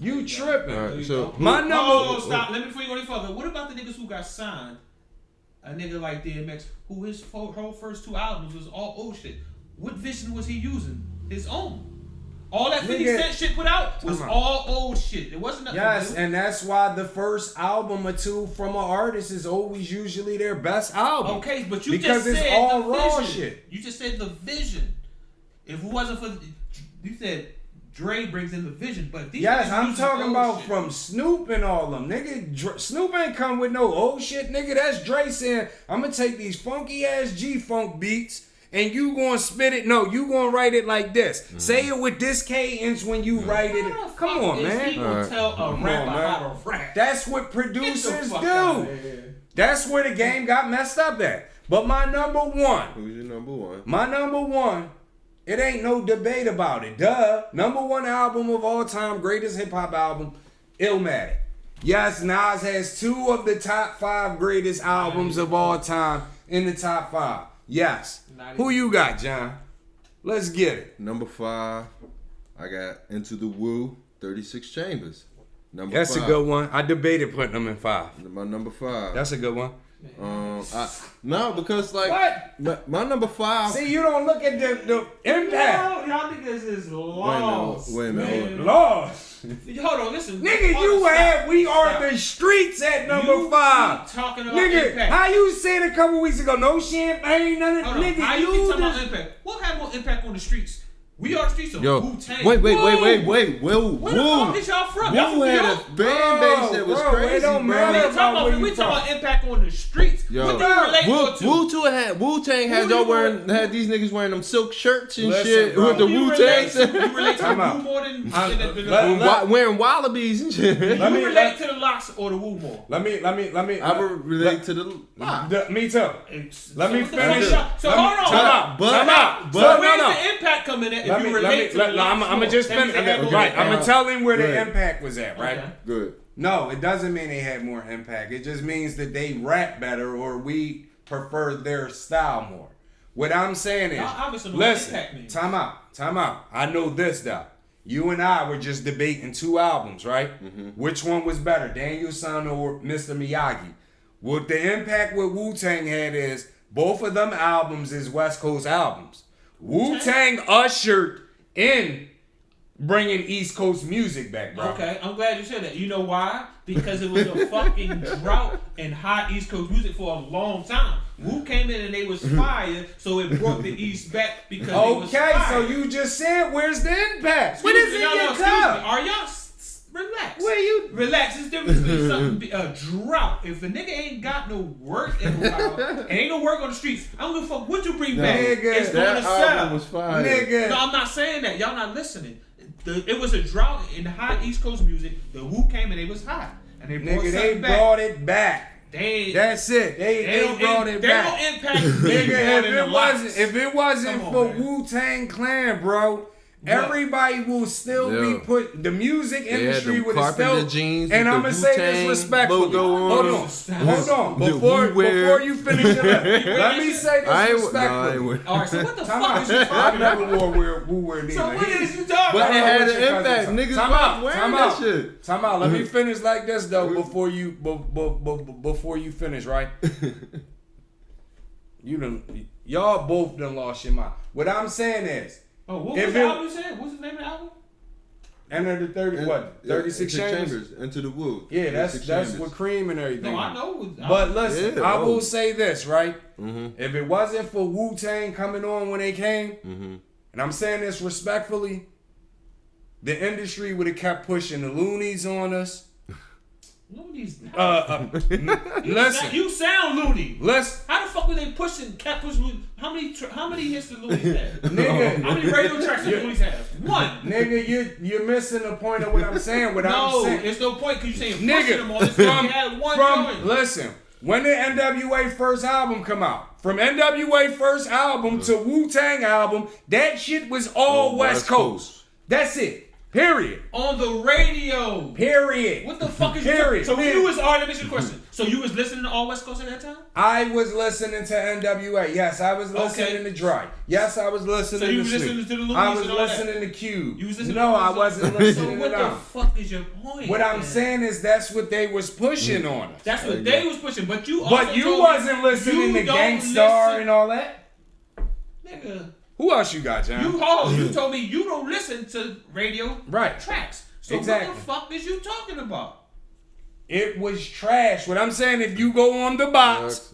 You tripping. All right, so My number. Oh, stop. Let me before you go any further. What about the niggas who got signed? A nigga like DMX, who his whole first two albums was all old shit. What vision was he using? His own. All that 50 Nigga, Cent shit put out was come on. all old shit. It wasn't nothing Yes, new. and that's why the first album or two from an artist is always usually their best album. Okay, but you because just it's said all the raw vision. shit. You just said the vision. If it wasn't for, you said Dre brings in the vision, but these Yes, niggas I'm using talking old about shit. from Snoop and all them. Nigga, Snoop ain't come with no old shit, nigga. That's Dre saying, I'm gonna take these funky ass G-Funk beats and you gonna spit it. No, you gonna write it like this. Say it with this cadence when you write it. How the Come fuck on, is man. He gonna Alright. tell a Come rapper on, man. how to rap. That's what Get the producers fuck outta do. here. That's where the game got messed up at. But my number one, who's your number one? it ain't no debate about it. Duh. Number one album of all time, greatest hip hop album, Illmatic. Yes, Nas has 2 of the top 5 greatest albums of all time in the top 5. Yes. Who you got, John? Let's get it. Number 5, I got Into the Woo, 36 Chambers. Number That's 5. a good one. I debated putting them in 5. My number 5. That's a good one. No, because like What? my number 5. See, you don't look at the impact. Y'all niggas is lost. Wait a minute. man. Lost. Hold on, listen. Nigga, Hold you on, stop. had We Are Stop. the Streets at number You 5. keep talking about Nigga, impact. how you said a couple weeks ago, no champagne, none of Hold on. nigga, How you keep talking about just... impact? What had more impact on the streets? We Are the Streets or Yo, Wu-Tang? wait. Woo! Whoa, Where the fuck is y'all from? Y'all Woo from had New a York? fan base that was Bro, crazy, it don't bro. matter. We talking where about, you from. impact on the streets. Yo. What do you relate more to? Wu-Tang had Who y'all you wearing had these niggas wearing them silk shirts and Listen, shit bro. with the You Wu-Tang. relate to the Time out. Wu more than let- Wearing wallabies and shit. Let me- you relate to the locks or the Wu more? Let me. I would relate to the Me too. Let me finish. So hold on. Time out. But- Time out. but- So No, where's no. the impact coming at if Let you me. relate to the locks I'm more? just That means finish. they had more Right. I'm impact. gonna tell him where the Good. impact was at. Right. Okay. Good. No, it doesn't mean they had more impact. It just means that they rap better or we prefer their style more. What I'm saying is, Y'all obviously know what listen, impact means. time out. I know this though. You and I were just debating 2 albums, right? Which one was better, Daniel's Son or Mr. Miyagi? What the impact with Wu-Tang had is both of them albums is West Coast albums. Wu-Tang ushered in bringing East Coast music back, bro. Okay, I'm glad you said that. You know why? Because it was a fucking drought in hot East Coast music for a long time. Wu came in and they was fire, so it brought the East back because they was Okay, fire. so you just said, where's the impact? What is in your excuse me. cup? Are y'all relax? Where you? Relax. It's different between something a drought. If a nigga ain't got no work in a while, and ain't no work on the streets, I don't give a fuck what you bring back. Nigga, It's going to That album sell. was fire. Nigga. No, I'm not saying that. Y'all not listening. It was a drought in hot East Coast music. The Wu came and they was hot, and they brought Nigga, they something back. brought it back. They That's it. They brought it back. They don't impact Nigga, more than the locks. if it wasn't Come on, for man. Wu-Tang Clan, bro, everybody will still be put. The music industry would still. Jeans And I'm gonna say this respectfully. Hold on. Before you finish it up, let me say this respectfully. All right, so what the fuck is you talking I about? never wore Woo-wear neither. So what is you talking But about? it had an impact. Niggas was wearing that shit. Time out. Let me finish like this though before you finish, right? Y'all both done lost your mind. What I'm saying is, what was the album you said? What's the name of the album? Enter the 36 Chambers. Into the Woo. Yeah, that's with Cream and everything. No, I know. But listen, I will say this, right? If it wasn't for Wu-Tang coming on when they came, and I'm saying this respectfully, the industry would have kept pushing the loonies on us. Loonies. Listen. You sound loony. Listen. How the fuck were they kept pushing loonies? How many hits did loonies have? Nigga. How many radio tracks did loonies have? One. Nigga, you're missing the point of what I'm saying. There's no point because you're saying pushing them all this time. You had one joint. Listen, when did NWA first album come out? From NWA first album to Wu-Tang album, that shit was all West Coast. That's it. Period. On the radio. Period. What the fuck is Period. So you was let me ask you a question. So you was listening to all West Coast at that time? I was listening to NWA. Yes, I was listening to Dry. Yes, I was listening to So you was listening to the Loonies I was and all listening that? to Cube. You was listening No, to I wasn't listening So what to the them. fuck is your point? What I'm saying is that's what they was pushing on us. That's what they was pushing, but you also But you told wasn't me listening to you don't Gangstar listen. and all that? Nigga. Who else you got, John? You told me you don't listen to radio tracks. So Exactly. what the fuck is you talking about? It was trash. What I'm saying, if you go on the box,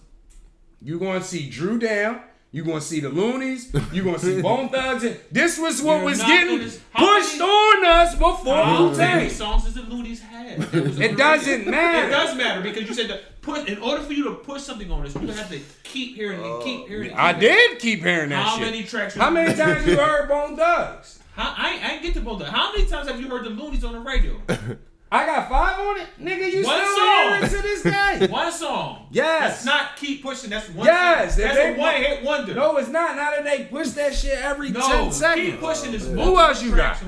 you're going to see Drew Down. You're going to see the Loonies. You're going to see Bone Thugs. And this was what was getting pushed on us before How Wu-Tang. many songs does the Loonies have? It doesn't matter. It does matter because you said that in order for you to push something on us, you have to keep hearing it, keep hearing it. I did keep hearing that How shit. many tracks? How many times you heard Bone Thugs? I ain't get to both. How many times have you heard the Loonies on the radio? I got 5 on it, nigga. You One still song. hear it to this day? One song. Yes. That's not keep pushing. That's one. Yes. Song. That's a one-hit wonder. No, it's not. Now that they push that shit every 10 seconds. Keep pushing this. Who else you got?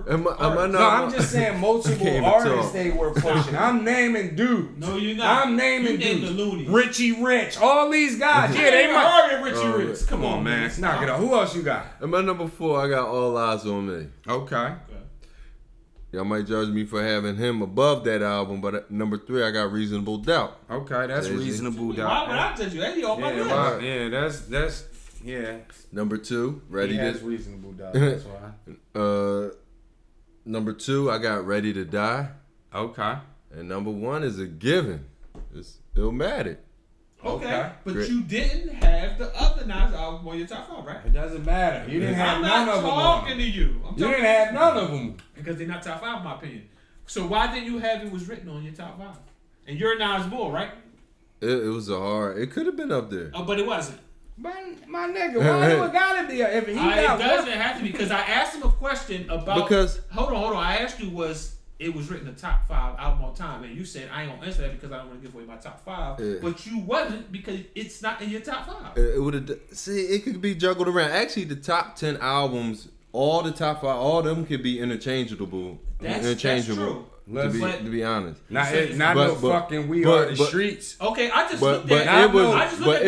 I'm just saying multiple artists they were pushing. I'm naming dudes. No, you're not. I'm naming you dudes. The Loonies. Richie Rich. All these guys. Yeah, they might. Heard of Richie Rich. Come on, man. Knock it out. Who else you got? At my number 4, I got All Eyes on Me. Okay. Y'all might judge me for having him above that album, but at number 3, I got Reasonable Doubt. Okay, that's Reasonable Doubt. Why would I judge you? That's on my list. Yeah, that's Number 2, Ready to Reasonable Doubt. That's why. Number 2, I got Ready to Die. Okay. And number 1 is a given. It's Illmatic. Okay, but you didn't have the other Nas album on your top 5, right? It doesn't matter. You didn't have none of them. I'm not talking to you. You didn't have none of them. Because they're not top 5 in my opinion. So why didn't you have It Was Written on your top 5? And you're Nas Bull, right? It was a hard. It could have been up there. Oh, but it wasn't. My nigga, why do it gotta be? If he got it doesn't have to be because I asked him a question about. Because hold on. I asked you It Was Written the top 5 album all time, and you said I ain't gonna answer that because I don't want to give away my top 5. But you wasn't because it's not in your top 5. It would have. See, it could be juggled around. Actually, the top 10 albums, all the top 5, all of them could be interchangeable. That's true. To be honest, not no fucking We Are the Streets. Okay, I just looked at the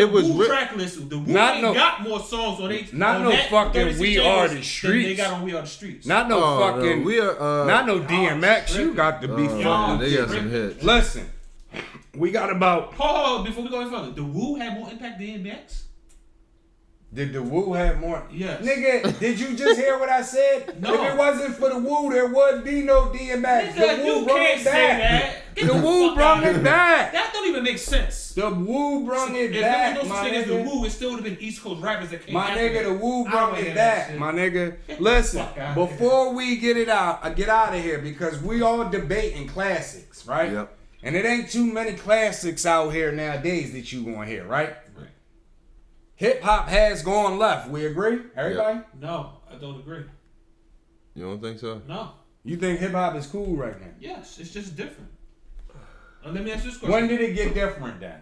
Wu track list. The Wu got more songs on it. Not no fucking We Are the Streets. They got on We Are the Streets. Not no fucking. We are. Not no DMX. You got to be fucking. They got some hits. Listen, we got about. Hold on, before we go any further, the Wu had more impact than DMX. Did the Wu have more? Yes. Nigga, did you just hear what I said? No. If it wasn't for the Wu, there wouldn't be no DMX. Nigga, The Wu you brought can't it say back. that. The Wu brought it back. That don't even make sense. The Wu brought it back, If there was no my such thing as the nigga. Wu, it still would have been East Coast rappers that came My after nigga, that. the Wu I brought don't it hear back, that shit. my nigga. Get the Listen, fuck out before we get out of here, because we all debating classics, right? Yep. And it ain't too many classics out here nowadays that you gonna hear, right? Right. Hip hop has gone left. We agree, everybody? No, I don't agree. You don't think so? No. You think hip hop is cool right now? Yes, it's just different. Let me ask you this question. When did it get different then?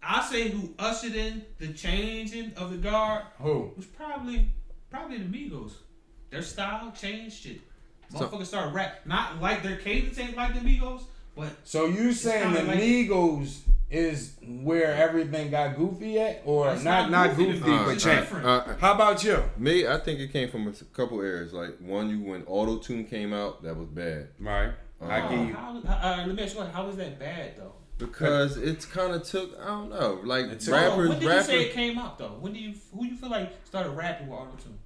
I say who ushered in the changing of the guard Who? was probably the Migos. their style changed. Shit, motherfuckers started rap. Not like their cadence ain't like the Migos, but so you saying the Migos is where everything got goofy at, or not goofy, but changed? How about you? Me, I think it came from a couple areas. Like one, when auto-tune came out, that was bad. Right. I give you. Let me ask you, how was that bad though? Because it's kind of took, I don't know, like rappers. When did you say it came out though? Who you feel like started rapping with auto-tune?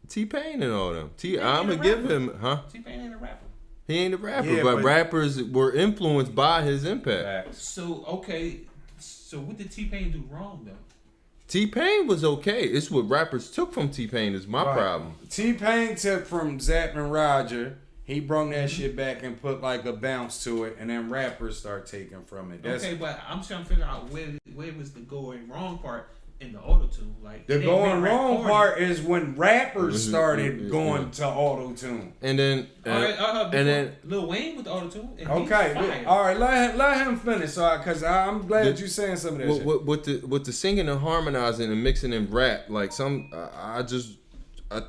T-Pain and all them. I'm gonna give him, T-Pain ain't a rapper. He ain't a rapper, but rappers were influenced by his impact. So what did T-Pain do wrong though? T-Pain was okay. It's what rappers took from T-Pain is my problem. T-Pain took from Zapp and Roger. He brought that shit back and put like a bounce to it, and then rappers start taking from it. Okay, but I'm trying to figure out where was the going wrong part in the auto-tune. Like the going wrong part is when rappers started going to auto-tune. And then and then Lil Wayne with the auto-tune. Okay, all right, let him finish. So, cause I'm glad you saying some of that shit. With the singing and harmonizing and mixing in rap, like I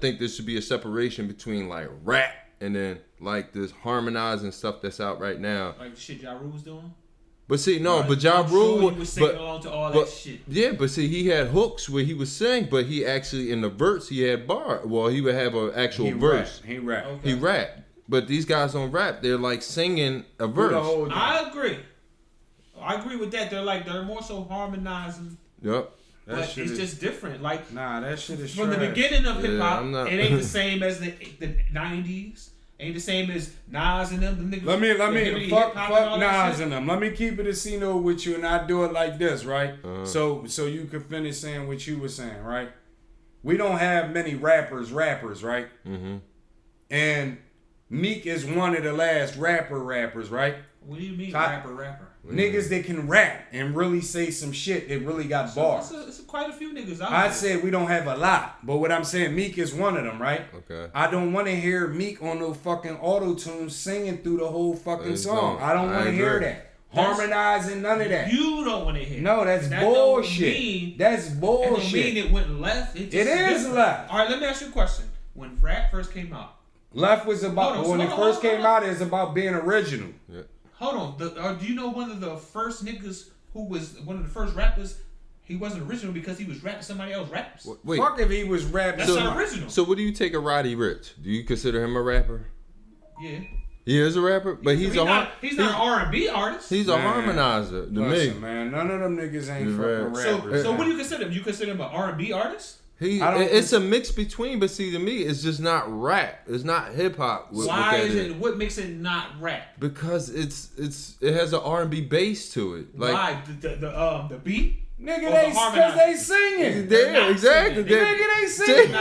think there should be a separation between like rap and then like this harmonizing stuff that's out right now. Like the shit Ja Rule was doing? But see, no, but Ja Rule was singing along to all that shit. Yeah, but see, he had hooks where he was singing, but he actually in the verse he had bar. Well, he would have an actual verse. He rap. Okay. He rap. But these guys don't rap. They're like singing a verse. I agree with that. They're more so harmonizing. Yep. But it's just different. Like that shit is from trash. the beginning of hip hop. It ain't the same as the 90s. Ain't the same as Nas and them. The niggas. Let me fuck Nas and them. Let me keep it a C-no with you, and I do it like this, right? So you can finish saying what you were saying, right? We don't have many rappers, right? Mm-hmm. And Meek is one of the last rappers, right? What do you mean rapper? Niggas that can rap and really say some shit that really got bars. It's quite a few niggas out there. I said we don't have a lot, but what I'm saying, Meek is one of them, right? Okay. I don't want to hear Meek on no fucking auto-tune singing through the whole fucking song. I don't want to hear that. Harmonizing, none of that. You don't want to hear. No, that's bullshit. That's bullshit. That don't mean it went left. It is left. All right, let me ask you a question. When rap first came out, left was about when it first came out. It's about being original. Yeah. Hold on. Do you know one of the first niggas who was one of the first rappers? He wasn't original because he was rapping somebody else's raps. Wait. Fuck if he was rapping. That's not original. So what do you take of Roddy Ricch? Do you consider him a rapper? Yeah. He is a rapper, but he's not an R&B artist. He's a harmonizer to me. Man, none of them niggas ain't fucking rappers. So what do you consider him? You consider him an R&B artist? It's a mix between, but see, to me, it's just not rap. It's not hip hop. Why is it? What makes it not rap? Because it has an R&B base to it. Like, why the beat? Nigga, because they singing. Yeah, exactly. Nigga, they singing.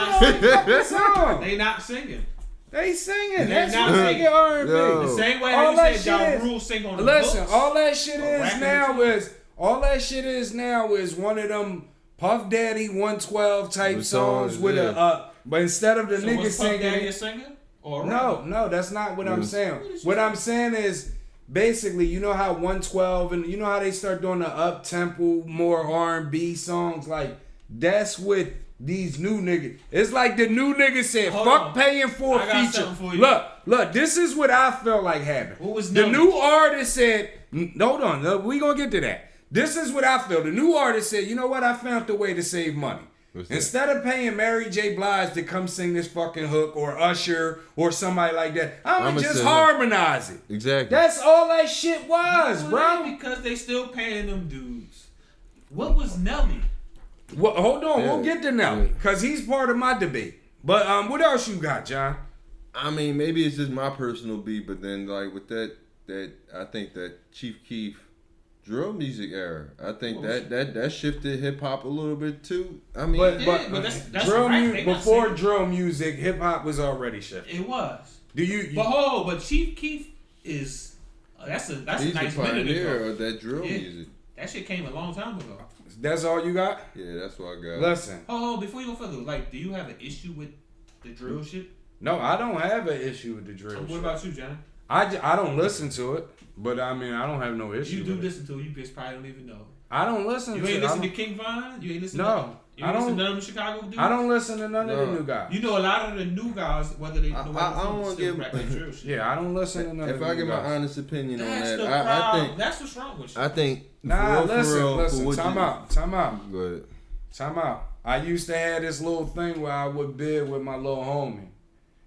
They not singing. They singing. That's not singing R&B. The same way how you said Ja Rule sing on the books. Listen, all that shit is now is one of them Puff Daddy 112 type songs with but instead of the niggas singing. Puff Daddy a singer? No, that's not what I'm saying. What I'm saying is basically, you know how 112 and you know how they start doing the up tempo, more R&B songs, like that's what these new niggas. It's like the new niggas said, fuck paying for a feature. Look, this is what I felt like happened. What was the new artist said, hold on, we gonna get to that. This is what I feel. The new artist said, you know what? I found the way to save money. Instead of paying Mary J. Blige to come sing this fucking hook or Usher or somebody like that, I'm just harmonize it. Exactly. That's all that shit was, bro. Because they still paying them dudes. What was Nelly? Well, hold on. We'll get to Nelly because he's part of my debate. But what else you got, John? I mean, maybe it's just my personal beat, but then like with that I think that Chief Keef drill music era. I think that shifted hip hop a little bit too. I mean, but that's drill music before drill music, hip hop was already shifted. It was. But Chief Keef is that's a nice pioneer of that drill music. That shit came a long time ago. That's all you got? Yeah, that's what I got. Listen. Before you go further, like, do you have an issue with the drill shit? No, I don't have an issue with the drill shit. What about you, John? I don't listen to it, but I mean, I don't have no issue. You do listen to it. You just probably don't even know. I don't listen. You ain't listen to King Von? You ain't listen No. You ain't listen to none of them Chicago dudes? I don't listen to none of the new guys. You know a lot of the new guys, whether they I don't want to give. drill shit. Yeah, I don't listen to none of the new guys. If I give my honest opinion on That's that, the I problem. think That's what's wrong with you. I think. Nah, for real, listen. Time out. Go ahead. Time out. I used to have this little thing where I would bid with my little homie.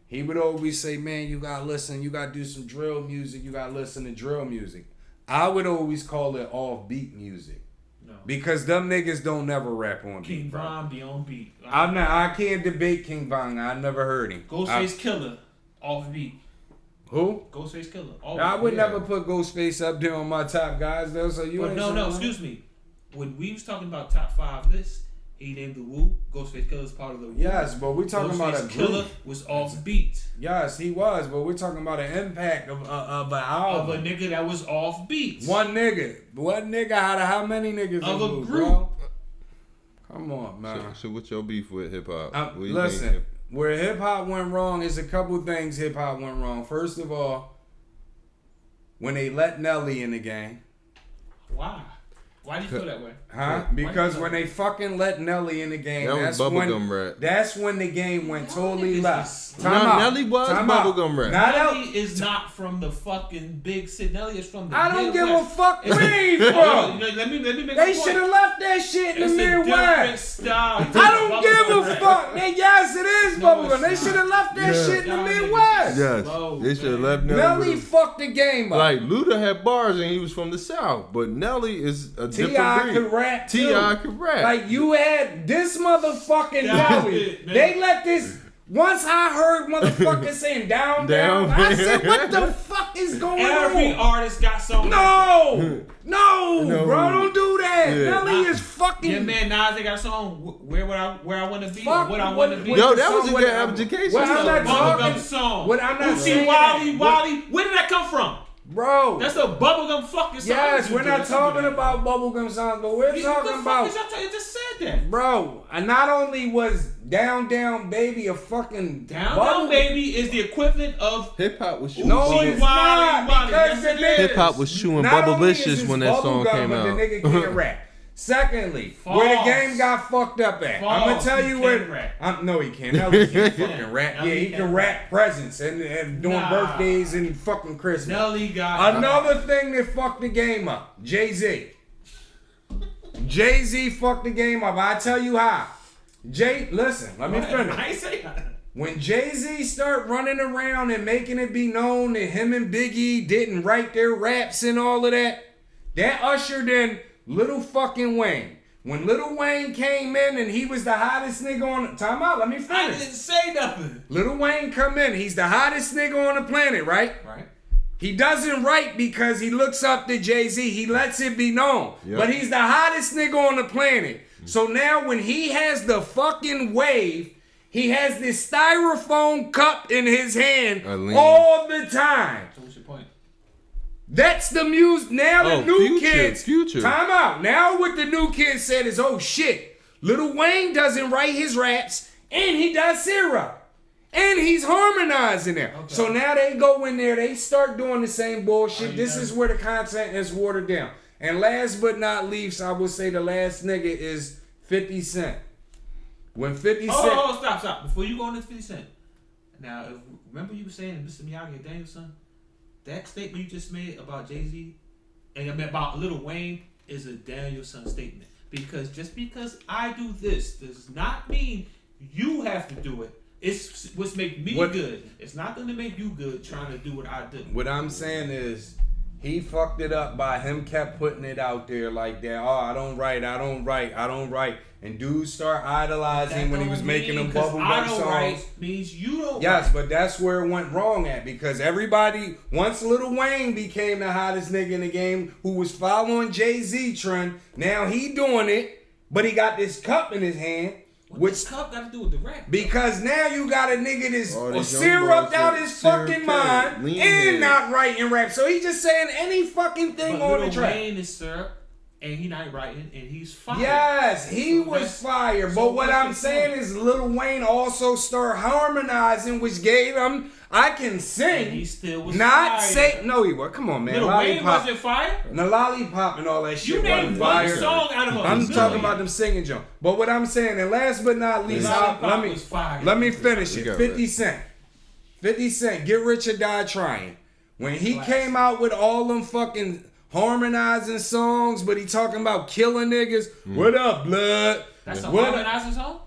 He would always say, man, you gotta listen, you gotta do some drill music, you gotta listen to drill music. I would always call it offbeat music. No. Because them niggas don't never rap on beat. King Von be on beat. I can't debate King Von. I never heard him. Ghostface Killer, off beat. Who? Ghostface Killer. I would never put Ghostface up there on my top guys though. So you. No. Excuse me. When we was talking about top 5 lists, he named the Wu. Ghostface Killer is part of the Wu. Yes, but we're talking about a Killer group. was off beat. Yes, he was, but we're talking about an impact of an album. Of a nigga that was off beat. One nigga out of how many niggas? Of a group, group. Bro? Come on, man. So what's your beef with hip hop? Listen, where hip hop went wrong is a couple things. Hip hop went wrong. First of all, when they let Nelly in the game. Why? Why do you feel that way? Huh? Because when they fucking let Nelly in the game, that's when the game went totally left. Nelly was bubblegum rap. Nelly is not from the fucking big city. Nelly is from the I don't give Midwest. a fuck where he from. Let me make They a point. should have left that shit in the Midwest. Style. I don't give a fuck. Man, yes, it is bubblegum. They should have left that shit in the Midwest. Yes, they should have left Nelly fucked the game up. Like Luda had bars and he was from the South, but Nelly is a different breed. Could rap too. T.I. could rap. Like you had this motherfucking Nelly. They let this. Once I heard motherfuckers saying down, I said, what the fuck is going on? Every artist got something. No, bro, don't do that. Yeah. Nelly is fucking. Yeah, man, Nas, they got a song. Where I want to be? Fuck, what I want to be. Yo, that was a good education. What I'm not talking. Song. What I'm not Uzi saying. Wally. Where did that come from? Bro, that's a bubblegum fucking song. Yes, we're not talking about bubblegum songs, but we're talking about. You just said that, bro. And not only was Down Baby a fucking Down Baby is the equivalent of hip hop was shooting. No, it's not because hip hop was chewing Bubblicious when that song came out. The nigga can't rap. Secondly, where the game got fucked up at. I'm gonna tell you where. No, he can't. Nelly can't fucking rap. Yeah, he can rap presents and doing birthdays and fucking Christmas. Nelly got another thing that fucked the game up. Jay-Z. Jay-Z fucked the game up. I tell you how. Listen, let me finish. I ain't say that. When Jay-Z start running around and making it be known that him and Biggie didn't write their raps and all of that, that ushered in Little fucking Wayne. When Little Wayne came in and he was the hottest nigga on... Time out, let me finish. I didn't say nothing. Little Wayne come in. He's the hottest nigga on the planet, right? Right. He doesn't write because he looks up to Jay-Z. He lets it be known. Yep. But he's the hottest nigga on the planet. So now when he has the fucking wave, he has this styrofoam cup in his hand all the time. So what's your point? That's the music. Now the new kids. Future. Time out. Now what the new kids said is, oh shit, Lil Wayne doesn't write his raps and he does C.R.E.A.M. And he's harmonizing there. Okay. So now they go in there, they start doing the same bullshit. This is where the content is watered down. And last but not least, I would say the last nigga is 50 Cent. When 50 Cent... Oh, stop. Before you go on this 50 Cent. Now, remember you were saying Mr. Miyagi and Danielson? That statement you just made about Jay-Z and about Lil Wayne is a Danielson statement. Because just because I do this does not mean you have to do it. It's what's make me good. It's not going to make you good trying to do what I do. What I'm saying is he fucked it up by him kept putting it out there like that. Oh, I don't write. And dudes start idolizing when he was making them bubblegum songs. Write means you don't Yes, write. but that's where it went wrong at because everybody, once Lil Wayne became the hottest nigga in the game who was following Jay-Z trend, now he doing it, but he got this cup in his hand. What this cup got to do with the rap? Because now you got a nigga that's syrup out his fucking mind and not writing rap. So he just saying any fucking thing on the track. Wayne is syrup and he not writing and he's fire. Yes, he was fire. But what I'm saying is Lil Wayne also started harmonizing, which gave him I can And sing. he still was Not fire. say no. He was. Come on, man. Lil Wayne Lollipop. wasn't fire. The lollipop and all that shit. You named wasn't one fire. song out of a I'm million. talking about them singing jump. But what I'm saying, and last but not least, Lollipop was fire. let me finish You it. got 50 Cent. 50 Cent, Get Rich or Die Trying. When he Classic. came out with all them fucking harmonizing songs, but he talking about killing niggas. What up, blood? That's a What up? harmonizing song?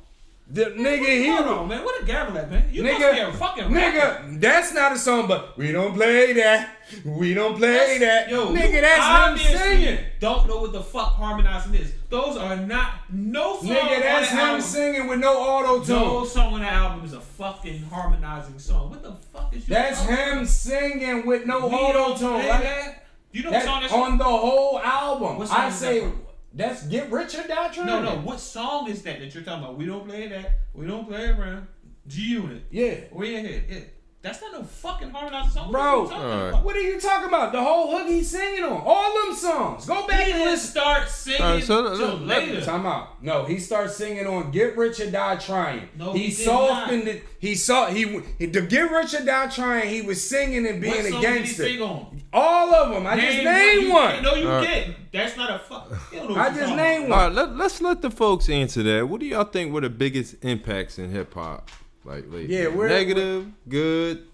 The nigga, he Hold on, man. What a gavel at, man? You must be a fucking rapper. nigga, that's not a song, but we don't play that. We don't play that. Yo, nigga, you that's him obviously singing. Don't know what the fuck harmonizing is. Those are not no song. Nigga, that's on the him album. singing with no auto tune. No song on the album is a fucking harmonizing song. What the fuck is you? That's him singing with no We auto don't tune. play that. You know what That's song that's on the whole album. What song I is say that from? that's Get Rich or Die Trying. No. What song is that you're talking about? We don't play that. We don't play around. G-Unit. Yeah. We in here. Yeah. That's not no fucking harmonizing song. Bro, What are you talking alright. about? What are you talking about? The whole hook he's singing on. All them songs. Go back He and didn't listen. start singing Alright, so till later. Time out. No, he starts singing on "Get Rich or Die Trying." No, he he did softened it. He saw he the "Get Rich or Die Trying." He was singing and being What a song did he gangster. sing on? All of them. I just named one. No, you Alright. didn't. That's not a fuck. You don't know what I you're just talking named about. one. All right, let's let the folks answer that. What do y'all think were the biggest impacts in hip hop? Like lately? Yeah, negative, good,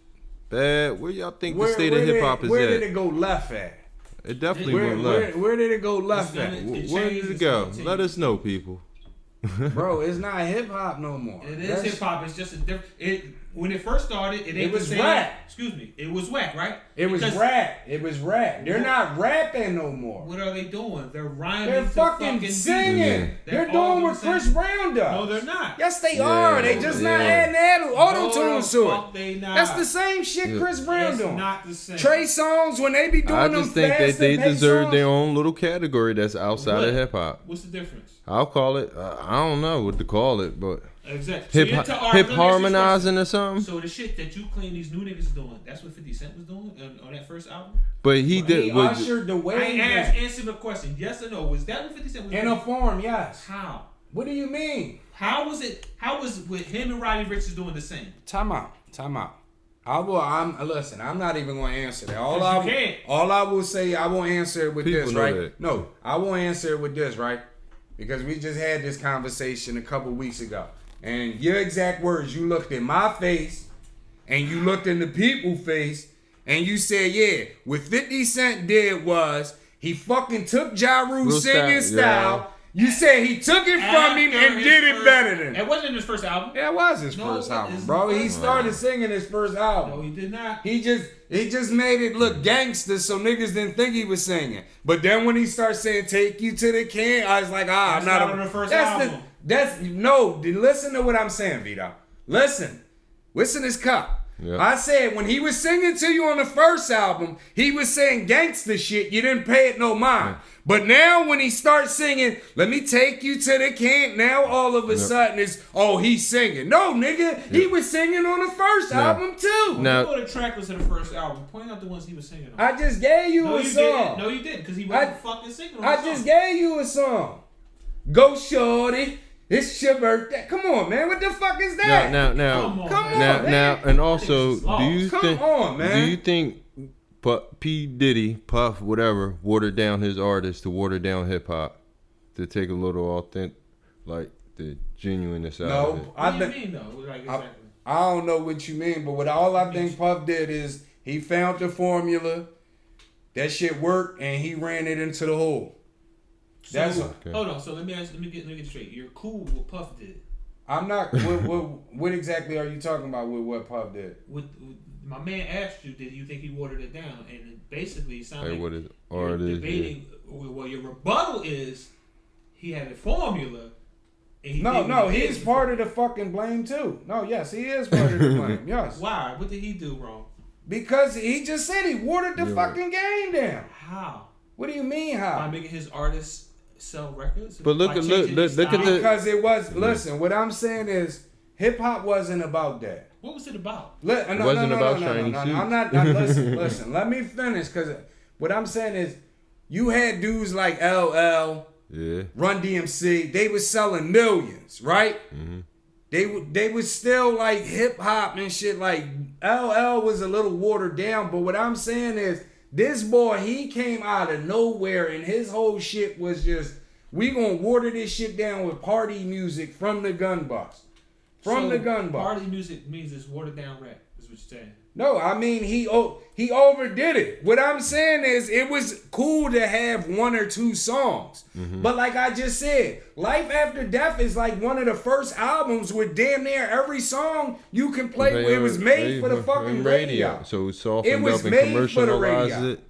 bad. Where y'all think the state of hip hop is where at? did it go left at? It definitely Where, went left. where did it go left It's at? gonna- It Where changed, did it it's go? gonna change. Let us know, people. Bro, it's not hip hop no more. It is That's- hip hop. It's just a different. When it first started, it ain't was the same. rap. Excuse me. It was whack, right? It was Because rap. It was rap. They're not rapping no more. What are they doing? They're rhyming. They're to fucking beats. singing. Yeah. They're all doing what doing the Chris same- Brown does. No, they're not. Yes, they Yeah, are. They just not yeah. adding that auto No, tunes the to fuck it. they not. That's the same shit Yeah. Chris Brown It's doing. not the same. Trey Songs, when they be doing I them just think that fast they and pace deserve songs, their own little category that's outside What? of hip hop. What's the difference? I'll call it. I don't know what to call it, but Exactly. hip So let me ask you harmonizing or this something. question. So the shit that you claim these new niggas is doing, that's what 50 Cent was doing on that first album? But he He did. Was, ushered the I way ain't asked, answer the question. Yes or no? Was that what 50 Cent was in doing? a form, yes. How? What do you mean? How was it? How was with him and Roddy Ricch doing the same? Time out. Listen, I'm not even going to answer that. Because you can't. All I will say, I will answer it with People this, know right? that. No, I will answer it with this, right? Because we just had this conversation a couple weeks ago. And your exact words, you looked in my face and you looked in the people's face and you said, yeah, what 50 Cent did was he fucking took Ja Rule's Real singing style, style. You said he took it from him After and his did it first- better than him. It wasn't his first album. That was his No, first it album, isn't. bro. He started singing his first album. No, he did not. He just made it look gangster so niggas didn't think he was singing. But then when he starts saying "Take You to the Can," I was like, That's I'm not not on the first that's album. listen to what I'm saying, Vito. Listen his cup. Yeah. I said when he was singing to you on the first album, he was saying gangster shit. You didn't pay it no mind. But now when he starts singing, "Let me take you to the camp," now all of a sudden it's he's singing. No, nigga, he was singing on the first album too. Now- You go to the track list of the first album. Point out the ones he was singing on. I just gave you no, a you song. didn't. No, you didn't, because he wasn't fucking singing on I the just song. gave you a song. Go shorty, it's your birthday. Come on, man. What the fuck is that? now, Come on, Come man. on, now, man. now, and also, Niggas is do you Come think? on, man. Do you think P Diddy, Puff, whatever, watered down his artists to water down hip hop, to take a little authentic, like the genuineness out of it? No, What do you mean, though? Like, exactly. I don't know what you mean, but all I think Puff did is he found the formula. That shit worked, and he ran it into the hole. That's So, Okay. hold on. So let me get it straight. You're cool with what Puff did. I'm not. What exactly are you talking about with what Puff did? With my man asked you, did you think he watered it down? And it basically sounded Like like what his you're art is. debating. Well, your rebuttal is he had a formula. And he No, did what no, he did he's before. part of the fucking blame too. No, yes, he is part of the blame. Yes, Why? What did he do wrong? because he just said he watered the Yeah. fucking game down. How? What do you mean By how? making his artists sell records? But look By at- changing look- his look at style? the- Because it was. Listen, what I'm saying is hip hop wasn't about that. What was it about? It wasn't about shiny suits. I'm not. Listen. Let me finish because what I'm saying is, you had dudes like LL, Yeah. Run DMC. They was selling millions, right? They was still like hip hop and shit. Like LL was a little watered down, but what I'm saying is this boy, he came out of nowhere and his whole shit was just, we gonna water this shit down with party music from the gun box. From the gun box. Party music means it's watered down rap, is what you're saying. No, I mean he overdid it. What I'm saying is it was cool to have one or two songs. But like I just said, Life After Death is like one of the first albums with damn near every song you can play. It was made for the fucking radio. So we softened It was up and made for the commercialized radio. it.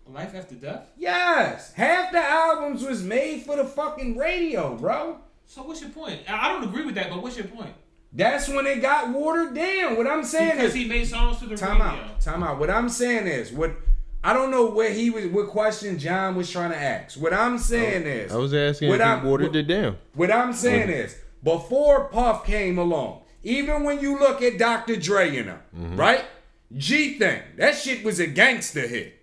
Life After Death? Yes. Half the albums was made for the fucking radio, bro. So what's your point? I don't agree with that, but what's your point? That's when it got watered down. What I'm saying Because is he made songs for the time radio. out. What I'm saying is I don't know what question John was trying to ask. What I'm saying is I was asking if he watered it down. What I'm saying is before Puff came along, even when you look at Dr. Dre, you know, right? G Thing, that shit was a gangster hit.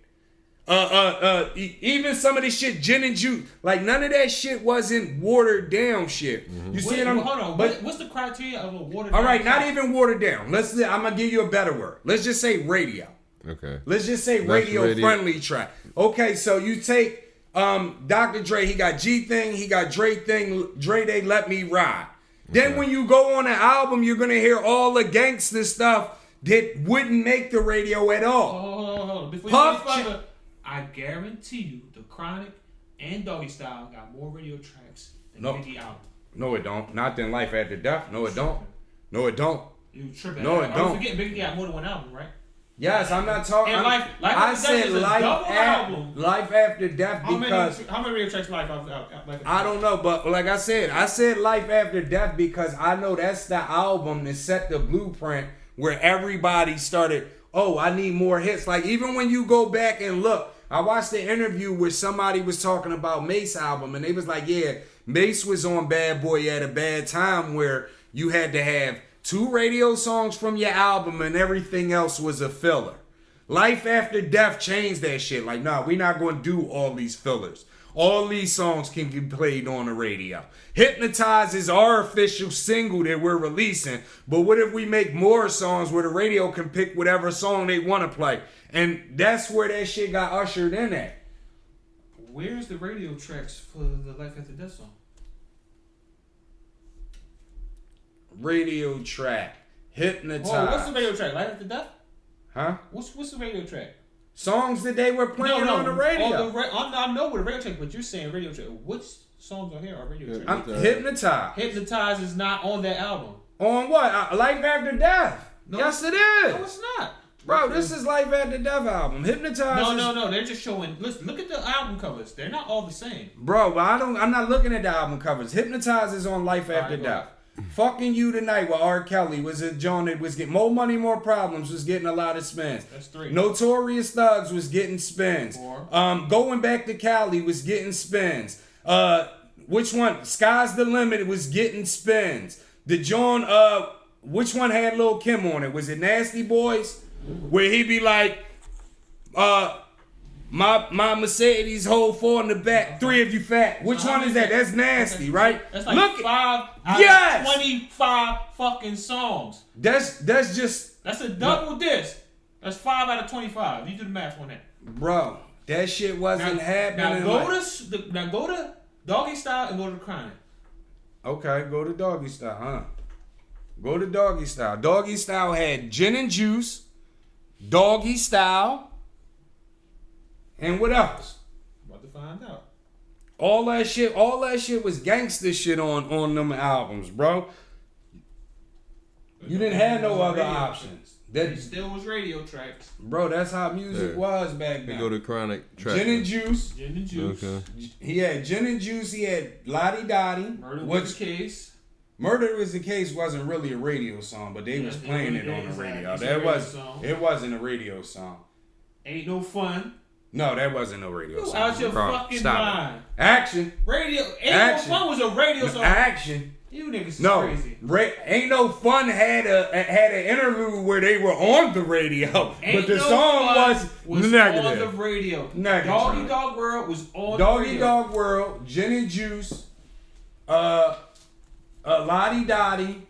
Even some of this shit, Gin and Juice, like none of that shit wasn't watered down shit. You see what I'm? Hold on. But what's the criteria of a watered down? all right, not even watered down. I'm gonna give you a better word. Let's just say radio. Okay. Let's just say radio friendly track. Okay, so you take Dr. Dre, he got G Thing, he got Dre They Let Me Ride. Then when you go on the album, you're gonna hear all the gangster stuff that wouldn't make the radio at all. Hold on. Before Puff, you go further, I guarantee you, The Chronic and Doggy Style got more radio tracks than Biggie album. No, it don't. Not than Life After Death. No, it don't. No, it don't. You tripping? No, it don't. Forget Biggie got more than one album, right? Yes, I'm not talking. And Life I After Death said is a double album. Life After Death because How many radio tracks Life After Death? I don't know, but like I said Life After Death because I know that's the album that set the blueprint where everybody started, oh, I need more hits. Like even when you go back and look, I watched the interview where somebody was talking about Mace album and they was like, yeah, Mace was on Bad Boy at a bad time where you had to have 2 radio songs from your album and everything else was a filler. Life After Death changed that shit. Like, nah, we're not going to do all these fillers. All these songs can be played on the radio. Hypnotize is our official single that we're releasing. But what if we make more songs where the radio can pick whatever song they want to play? And that's where that shit got ushered in at. Where's the radio tracks for the Life After Death song? Radio track. Hypnotize. Oh, what's the radio track? Life After Death? Huh? What's the radio track? Songs that they were playing on the radio. I know what the radio track, but you're saying radio track. Which songs on here are radio tracks? I'm Hypnotize. Hypnotize is not on that album. On what? Life After Death. No, yes, it is. No, it's not. Bro, this is Life After Death album. Hypnotize. No. They're just showing. Listen, look at the album covers. They're not all the same. Bro, but I'm not looking at the album covers. Hypnotize is on Life After Death. Fucking You Tonight with R. Kelly was a John that was getting More Money, More Problems was getting a lot of spins. That's 3. Notorious Thugs was getting spins. 4. Going Back to Cali was getting spins. Which one? Sky's the Limit was getting spins. The John, which one had Lil' Kim on it? Was it Nasty Boys? Where he be like, my Mercedes hold 4 in the back, 3 of you fat. Which one is that? That's nasty, right? That's like Look, 5 out yes! of 25 fucking songs. That's just, That's a double disc. That's 5 out of 25. You do the math on that. bro. That shit wasn't happening. Now go to Doggy Style and go to Chronic. Okay, go to Doggy Style, huh? Go to Doggy Style. Doggy Style had Gin and Juice, Doggy Style, and what else? About to find out. All that shit was gangster shit on them albums, bro. You didn't have no other options. That still was radio tracks. Bro, that's how music was back then. You go to Chronic track. Gin and Juice. Gin and Juice. Okay. He had Gin and Juice. He had Lottie Dottie. Murder Was the Case. Murder Was the Case wasn't really a radio song, but they was playing it on the radio. It wasn't a radio song. Ain't No Fun. No, that wasn't no radio song. Out your fucking mind. Action. Radio. Ain't No Fun was a radio song. Action. You niggas is crazy. Ain't No Fun had an interlude where they were on the radio, but the song was negative. On the radio. Negative. Doggy Dog World was on Doggy the radio. Dog World, Gin and Juice, Lottie Dottie,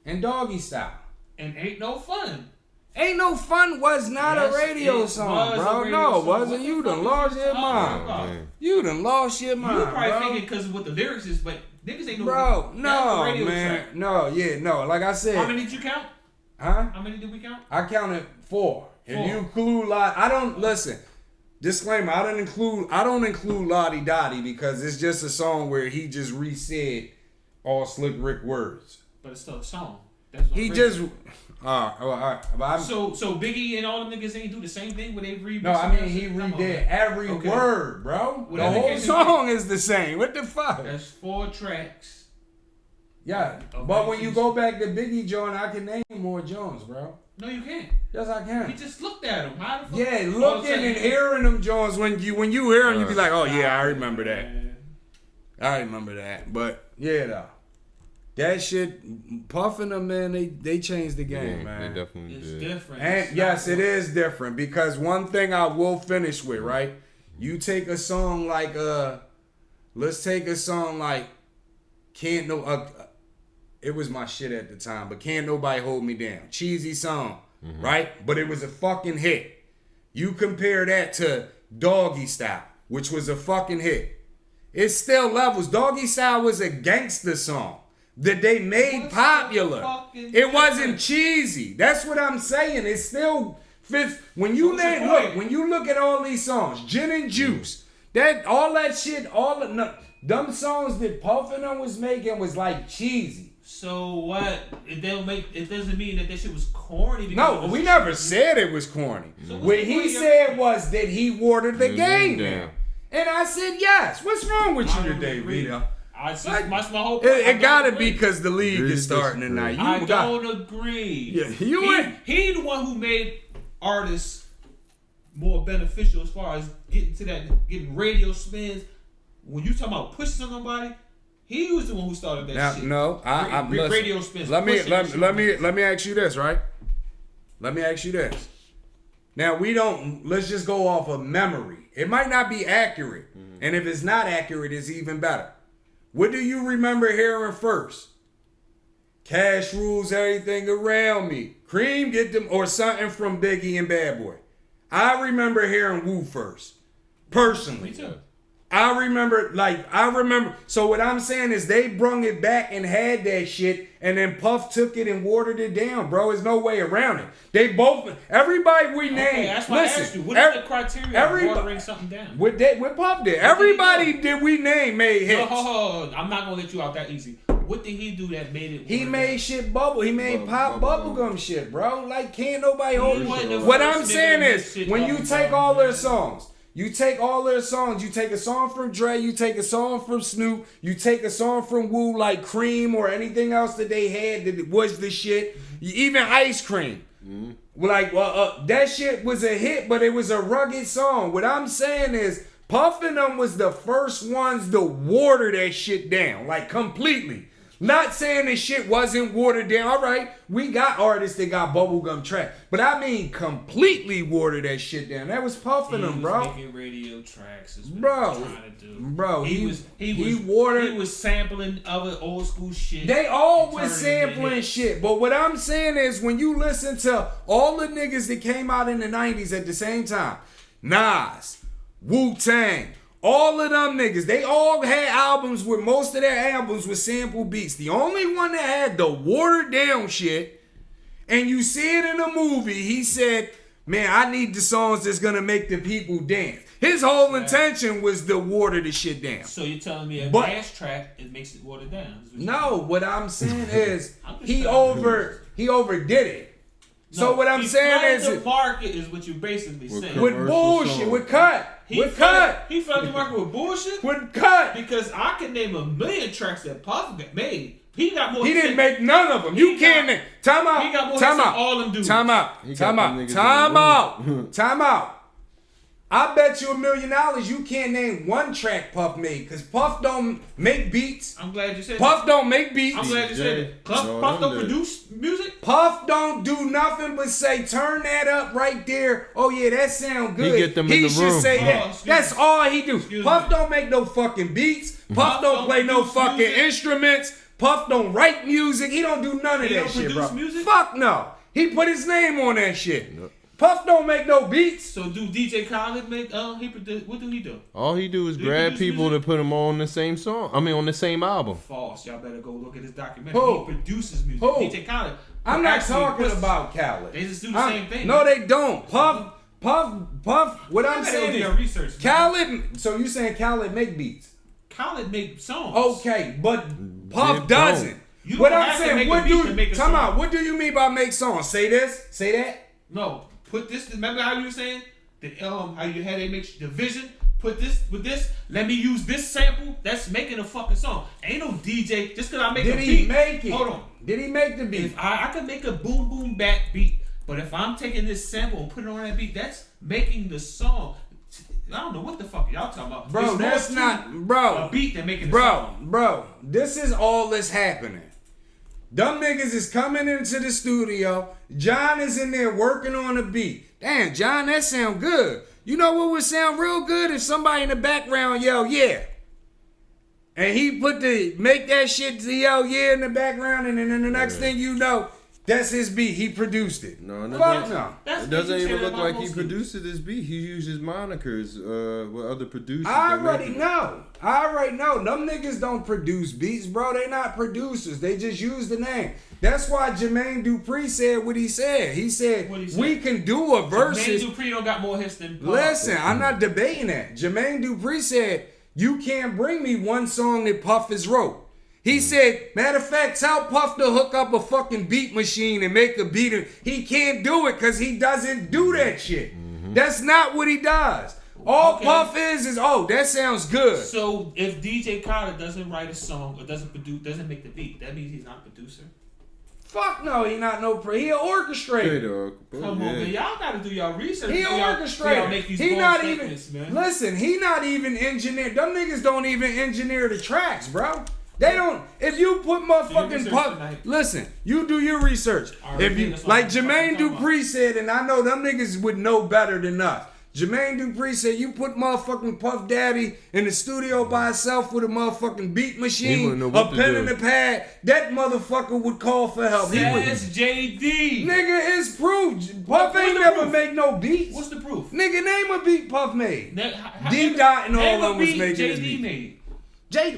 and Doggy Style. And Ain't No Fun. Ain't No Fun was not Yes, a radio it song, was bro. a radio No, it song. wasn't. What the You fuck done is lost you your talking mind. about? You done lost your mind, You probably bro. thinking because of what the lyrics is, but niggas ain't know. Bro, that's a no, radio man. track. No. Like I said. How many did you count? Huh? How many did we count? I counted 4. If 4. you include I don't listen. Disclaimer: I don't include Lottie Dottie because it's just a song where he just re-said all Slick Rick words. But it's still a song. That's what He I'm just. saying. All right. But So Biggie and all them niggas ain't do the same thing when they read. no, I mean he redid every word, bro. Well, the whole song is the same. What the fuck? That's 4 tracks. Yeah, Okay, but when you go back to Biggie Jones, I can name more Jones, bro. No, you can't. Yes, I We can. just looked at him. How the fuck? Yeah, all of a looking sudden- and hearing them Jones when you hear them, you be like, oh yeah, I remember that. I remember that. But yeah, though, that shit, Puffin them, man, they changed the game, man. They definitely It's did. different. And It's yes, not- it is different because one thing I will finish with, right? You take a song like let's take a song like Can't No it was my shit at the time, but Can't Nobody Hold Me Down. Cheesy song, right? But it was a fucking hit. You compare that to Doggy Style, which was a fucking hit. It's still levels. Doggy Style was a gangster song that they made What's popular. the fucking It wasn't difference? cheesy. That's what I'm saying. It still fits. When you what's the name, point? look, when you look at all these songs, Gin and Juice, that all that shit, all the them songs that Puff and them was making was like cheesy. So what? It doesn't mean that shit was corny. because it No, was we never said it was corny. So what's What the he point? said was that he watered the Mhm, game damn. down. And I said, yes. What's wrong with I you don't today, agree. Vito? That's Like, my whole point. I It don't gotta agree. be because the league Agree, is starting disagree. tonight. I You got, don't agree. Yeah, you ain't. He the one who made artists more beneficial as far as getting radio spins. When you talking about pushing somebody, he was the one who started that Now, shit. no, I'm listen. radio spins. Let me pushing let, shit. let me ask you this, right? Let me ask you this. Now let's just go off of memory. It might not be accurate. And if it's not accurate, it's even better. What do you remember hearing first? Cash rules everything around me. Cream get them or something from Biggie and Bad Boy. I remember hearing Woo first. Personally. Me too. I remember. So what I'm saying is they brung it back and had that shit, and then Puff took it and watered it down, bro. There's no way around it. They both, everybody we named. Okay, that's why I asked you. What is the criteria of watering something down? What Puff did? Everybody did we name made hits. I'm not gonna let you out that easy. What did he do that made it? He made shit bubble. He made pop bubblegum shit, bro. Like can't nobody hold me. wasn't the What first I'm nigga saying to make is shit when you bubblegum, take all their man. songs. You take all their songs. You take a song from Dre. You take a song from Snoop. You take a song from Wu like Cream or anything else that they had that was the shit. Even Ice Cream. Like that shit was a hit, but it was a rugged song. What I'm saying is Puff and them was the first ones to water that shit down, like completely. Not saying this shit wasn't watered down. All right, we got artists that got bubblegum track, but I mean completely watered that shit down. That was Puff and them, bro. He was making radio tracks, is what Bro, he was trying to do. bro, he watered. was sampling other old school shit. They all was turning into sampling hits. shit. But what I'm saying is when you listen to all the niggas that came out in the 90s at the same time, Nas, Wu-Tang, all of them niggas, they all had albums where most of their albums were sample beats. The only one that had the watered down shit, and you see it in the movie, he said, man, I need the songs that's gonna make the people dance. His whole intention was to water the shit down. So you're telling me a But- dance track it makes it watered down? Is what you're No, what I'm saying is I'm just he saying. overdid it. So No, what I'm he saying flooded is the market is what you're basically saying. with commercial bullshit, songs. with cut, He with flooded- cut, He flooded the market with bullshit. with cut. Because I can name a million tracks that Puff made. He got more. He hits didn't than- make none of them. You He can't got- name. Time out. he got more Time hits than out. all them dudes. Time out. He got Time them out. niggas in the Time room. out. Time out. I bet you $1 million you can't name one track Puff made, cause Puff don't make beats. I'm glad you said Puff don't make beats. that. I'm glad you said it. Puff No, don't them did. produce music. Puff don't do nothing but say, turn that up right there. Oh yeah, that sound good. He get them in the should room. say Oh, that. excuse That's me. all he do. Excuse Puff me. don't make no fucking beats. Puff Puff don't don't play no produce fucking music. instruments. Puff don't write music. He don't do none of He that don't shit, produce bro. music? Fuck no. He put his name on that shit. Puff don't make no beats. So do DJ Khaled make? What do he do? All he do is Do he grab produce people music? to put them on the same song. I mean, on the same album. False. Y'all better go look at his documentary. Who? He produces music. Who? DJ Khaled. I'm not actually talking puts- about Khaled. They just do the same thing. No, they don't. Puff. What I'm You better saying do is your research. man. Khaled. So you saying Khaled make beats? Khaled make songs. Okay, but Puff They doesn't. don't. You What don't I'm have to saying, make a what beat to make a time song. out? What do you mean by make songs? Say this, say that. No, put this. Remember how you were saying that how you had a mix division. Put this with this. Let me use this sample. That's making a fucking song. Ain't no DJ just because I make Did a he beat. make it? Hold on. Did he make the beat? If I could make a boom boom back beat, but if I'm taking this sample and putting it on that beat, that's making the song. I don't know what the fuck y'all talking about. Bro, It's more that's to not, a bro. beat than making the song. Bro, this is all that's happening. Dumb niggas is coming into the studio. John is in there working on a beat. Damn, John, that sound good. You know what would sound real good if somebody in the background yell, yeah. And he make that shit to yell, yeah, in the background, and then the next thing you know, that's his beat. He produced it. No, Fuck no. That's It doesn't what you even said look about like he most produced this beat. He uses monikers with other producers. I that already make it. know. I already know. Them niggas don't produce beats, bro. They not producers. They just use the name. That's why Jermaine Dupri said what he said. He said, What'd he say? we can do a versus. Jermaine Dupri don't got more hits than Puff. Listen, I'm not debating that. Jermaine Dupri said, you can't bring me one song that Puff has wrote. He said, matter of fact, tell Puff to hook up a fucking beat machine and make a beat. He can't do it because he doesn't do that shit. That's not what he does. All Okay. Puff is, oh, that sounds good. So if DJ Khaled doesn't write a song or doesn't make the beat, that means he's not a producer. Fuck no, he not no he an orchestrator. Straight up. Come on, man. Y'all gotta do y'all research. He before y'all orchestrator. make these He bold not even statements, man. listen. He not even engineer. Them niggas don't even engineer the tracks, bro. They don't. If you put motherfucking research Puff, tonight. listen. You do your research. All right, If you that's what like I'm Jermaine talking about. Dupri said, and I know them niggas would know better than us. Jermaine Dupri said, you put motherfucking Puff Daddy in the studio by himself with a motherfucking beat He machine, wouldn't know a what to pen do. and a pad, that motherfucker would call for help. He would, Says JD. nigga, it's proof. Puff What's ain't the never proof? make no beats. What's the proof? Nigga, name a beat Puff made. D Name Dot and all a them was beat making his JD beat. made.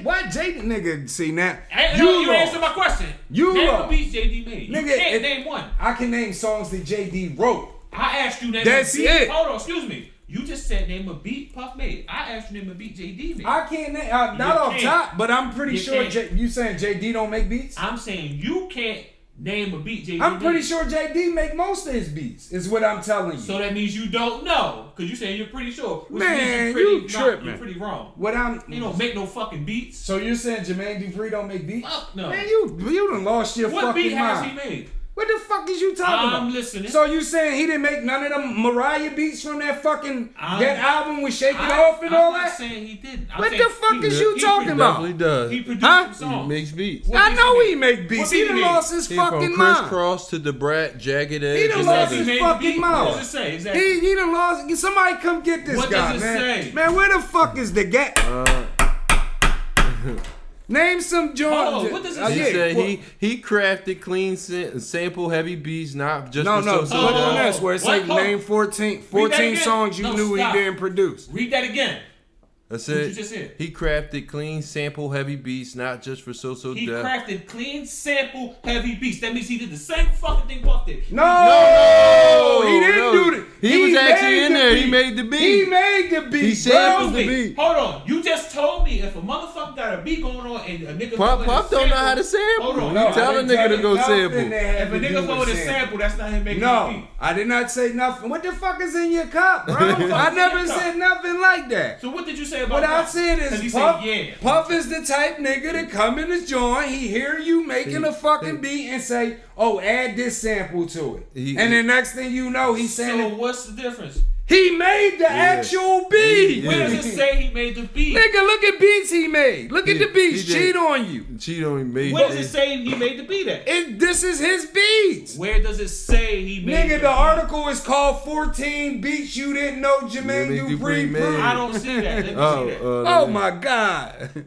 What Jada nigga see now? You answer my question. You name lost. a beat JD made. You Nigga, can't name one. I can name songs that JD wrote. I asked you name That's a beat. it. Hold on, excuse me. You just said name a beat Puff made. I asked you name a beat JD made. I can't name not You off can't. top, but I'm pretty You sure can't. you saying JD don't make beats. I'm saying you can't name a beat JD I'm pretty made. sure JD make most of his beats. Is what I'm telling you. So that means you don't know, cause you saying you're pretty sure. Which Man, means you're you pretty, tripping. You're pretty wrong. what I'm You don't make no fucking beats. So you're saying Jermaine Dupri don't make beats? Fuck no. Man, you done lost your What fucking beat has mind. he made? What the fuck is you talking about? I'm listening. So you saying he didn't make none of them Mariah beats from that fucking that album with Shake It Off and all I'm not that? saying he didn't. I'm What saying the fuck he- is you he talking about? Definitely does. He produced Huh? some songs. He makes beats. What I beats know he he make beats. What He beat done he lost made? his He fucking from mind. Crisscross to the Brat, Jagged Edge. He done and lost others. his made the fucking beat. mind. What does it say? Exactly. He done lost. Somebody come get this What guy, does it man. say? Man, where the fuck is the gap? Name some joints. Hold on, what does it He Yeah, said well- he crafted clean sample heavy beats, not just No, for no. so Put on Oh, this where it what? say Hold. name 14 Read that again. songs you No, knew stop. he didn't produce. Read that again. That's What you it. just said. He crafted clean sample heavy beats, not just for so He deaf. crafted clean sample heavy beats. That means he did the same fucking thing Puff did. No, he didn't do that. He was actually made in the there. He beat. made the beat. He made the beat. He sampled bro. the beat. Hold on. You just told me if a motherfucker got a beat going on and a nigga Puff go in and don't know how to sample. Hold on. No, You tell I a didn't nigga tell to you go nothing sample. that had If a to do nigga go with a sample. sample, that's not him making the beat. No, I did not say nothing. What the fuck is in your cup, bro? I never your cup? said nothing like that. So what did you say about What I Puff? said 'Cause is he Puff, said, yeah. Puff is the type nigga to come in the joint, he hear you making a fucking beat and say, oh, add this sample to it. And the next thing you know, he's saying So it. what's the difference? He made the actual beat. Yeah. Where does it say he made the beat? Nigga, look at beats he made. Look at the beats. He did. Cheat on you. Cheat on him, made Where does it say he made the beat at? This is his beats. Where does it say he made Nigga, the the beat? article is called 14 Beats You Didn't Know Jermaine Jermaine Dupri Dupri made. Produced. I don't see that. Let me see that. Oh my God.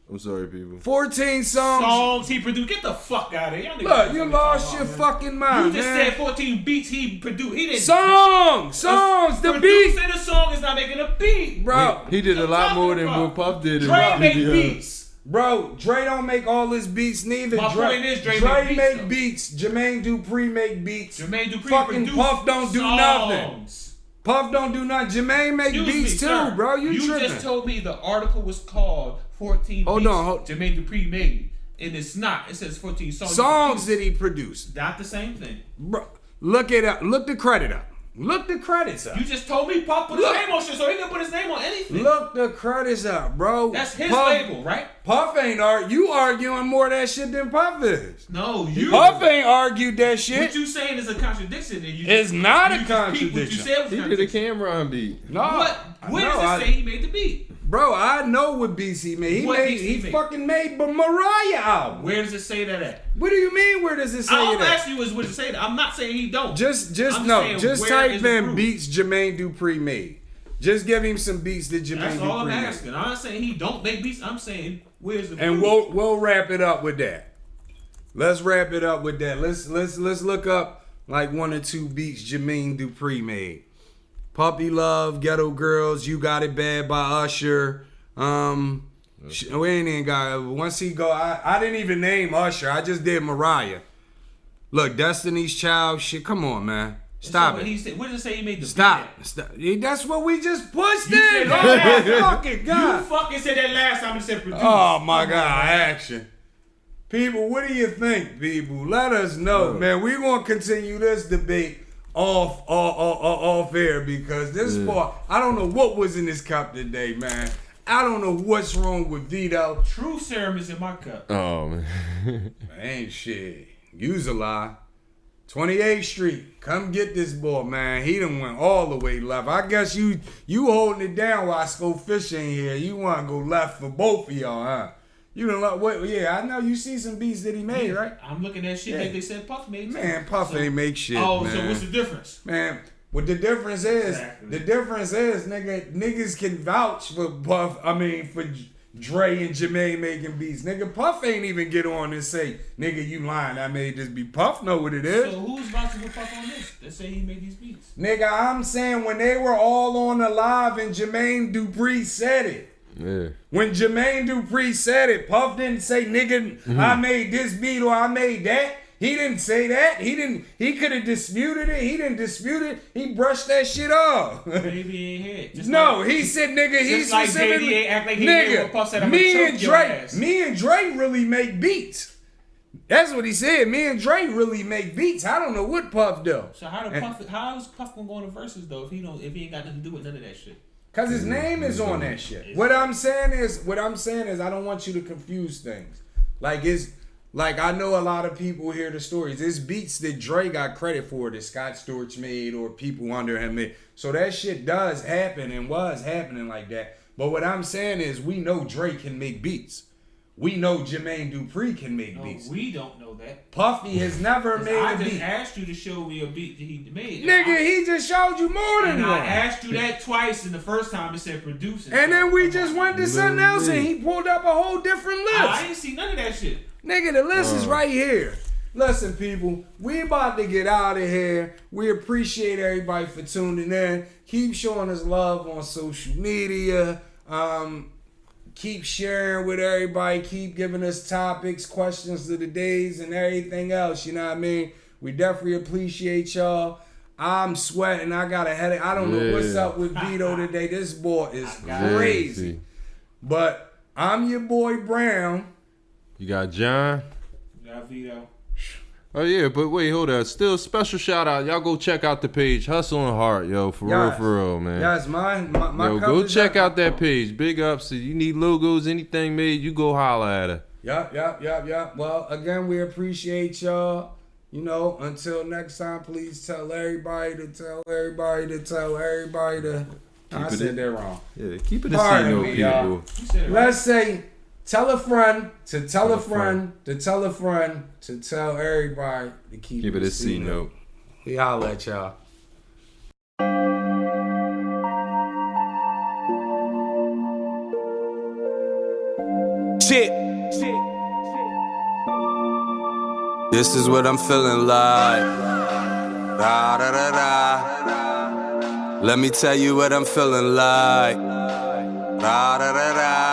I'm sorry, people. 14 songs. Songs he produced. Get the fuck out of here. Y'all niggas Look, know you what I'm lost talking your about, man. fucking mind, You just man. said 14 beats he produced. He didn't. Songs, the beat. Producing a song is not making a beat, Bro, He did a What lot I'm more talking than about. what Puff did. in Dre rap make videos. beats. Bro, Dre don't make all his beats neither. My Dre, point is Dre make make beats, beats. Jermaine Dupri make beats. Jermaine Dupri Fucking produced Puff don't do songs. nothing. Puff don't do nothing. Jermaine make Excuse beats me, too, sir. bro. You tripping. just told me the article was called 14 Hold beats on, Jermaine Dupri made. And it's not. It says 14 songs. Songs that he produced. Not the same thing. Bro, look it up. Look the credit up. Look the credits up. You just told me Puff put his Look. name on shit, so he can put his name on anything. Look the credits up, bro. That's his Puff, label, right? Puff ain't you arguing more of that shit than Puff is. No, you. Puff ain't argued that shit. What you saying is a contradiction. And you It's not a you just repeat contradiction. What you said was a He did a contradiction. Cameron beat. No, What? Where no, does it say he made the beat? Bro, I know what beats he made. What beats he He made? fucking made the Mariah album. Where does it say that at? What do you mean? Where does it say All I'm that? asking you is where does it say that. I'm not saying he don't. Just I'm just no. saying, Just where type is the in proof? beats Jermaine Dupri made. Just give him some beats that Jermaine That's Dupri all I'm made. asking. I'm not saying he don't make beats. I'm saying where's the And proof? we'll wrap it up with that. Let's wrap it up with that. Let's look up like 1 or 2 beats Jermaine Dupri made. Puppy Love, Ghetto Girls, You Got It Bad by Usher. We ain't even got. Once he go, I didn't even name Usher. I just did Mariah. Look, Destiny's Child. Shit, come on, man. Stop So it. He said, where does it say he made the Stop. beat? Stop. That's what we just pushed You in. said that Oh my last fucking You god. fucking said that last time and said produce. Oh my god, action. People, what do you think, people? Let us know, man. We're gonna continue this debate off air because this part, I don't know what was in this cup today, man. I don't know what's wrong with Vito. True serum is in my cup. Oh man. Ain't shit. Use a lie. 28th Street. Come get this boy, man. He done went all the way left. I guess you holding it down while Sco Fish ain't here. You want to go left for both of y'all, huh? You done wait, yeah, I know you see some beats that he made, right? I'm looking at shit that they said Puff made. Man, Puff ain't make shit, Oh, man. so what's the difference? Man, what the difference is, Exactly. niggas can vouch for Puff, for Dre and Jermaine making beats. Nigga, Puff ain't even get on and say, nigga, you lying, I made this beat. Puff know what it is. So who's vouching for Puff on this? That say he made these beats. Nigga, I'm saying when they were all on the live and Jermaine Dupri said it. Yeah. When Jermaine Dupri said it, Puff didn't say, nigga, I made this beat or I made that. He didn't say that. He could have disputed it. He didn't dispute it. He brushed that shit off. Maybe he ain't hit. Just No, like, he said, nigga, he just like specifically, JD ain't act like he knew what Puff said, I'ma choke your ass. me and Dre really make beats. That's what he said. Me and Dre really make beats. I don't know what Puff do. So how is Puff gonna go on the verses though if he ain't got nothing to do with none of that shit? Cause his name is on that shit. What I'm saying is I don't want you to confuse things. Like I know a lot of people hear the stories. It's beats that Dre got credit for that Scott Storch made or people under him made. So that shit does happen and was happening like that. But what I'm saying is we know Dre can make beats. We know Jermaine Dupri can make No, beats. we don't know that. Puffy has never made I a just beat. asked you to show me a beat that he made. Nigga, he just showed you more than And one. I asked you that twice, and the first time it said producing. And then we Come just on. went to something else and he pulled up a whole different list. I ain't see none of that shit. Nigga, the list is right here. Listen, people, we about to get out of here. We appreciate everybody for tuning in. Keep showing us love on social media. Keep sharing with everybody. Keep giving us topics, questions of the days, and everything else. You know what I mean? We definitely appreciate y'all. I'm sweating. I got a headache. I don't know what's up with Vito today. This boy is crazy. But I'm your boy Brown. You got John. Got Vito. Oh yeah, but wait, hold on. Still special shout out. Y'all go check out the page. Hustle and Heart, yo. For real, man. Yes, my Yo, go check out that page. Big ups. If you need logos, anything made, you go holla at her. Yup. Well, again, we appreciate y'all. You know, until next time, please tell everybody to tell everybody to tell everybody to. I said that wrong. Yeah, keep it a Pardon C-note, me, people. y'all. You said it right. Let's say tell a friend to tell a friend to tell a friend to tell everybody to keep Keep it a C-note. We holla at y'all. Shit. This is what I'm feeling like. Da da da da. Let me tell you what I'm feeling like. Da da da da.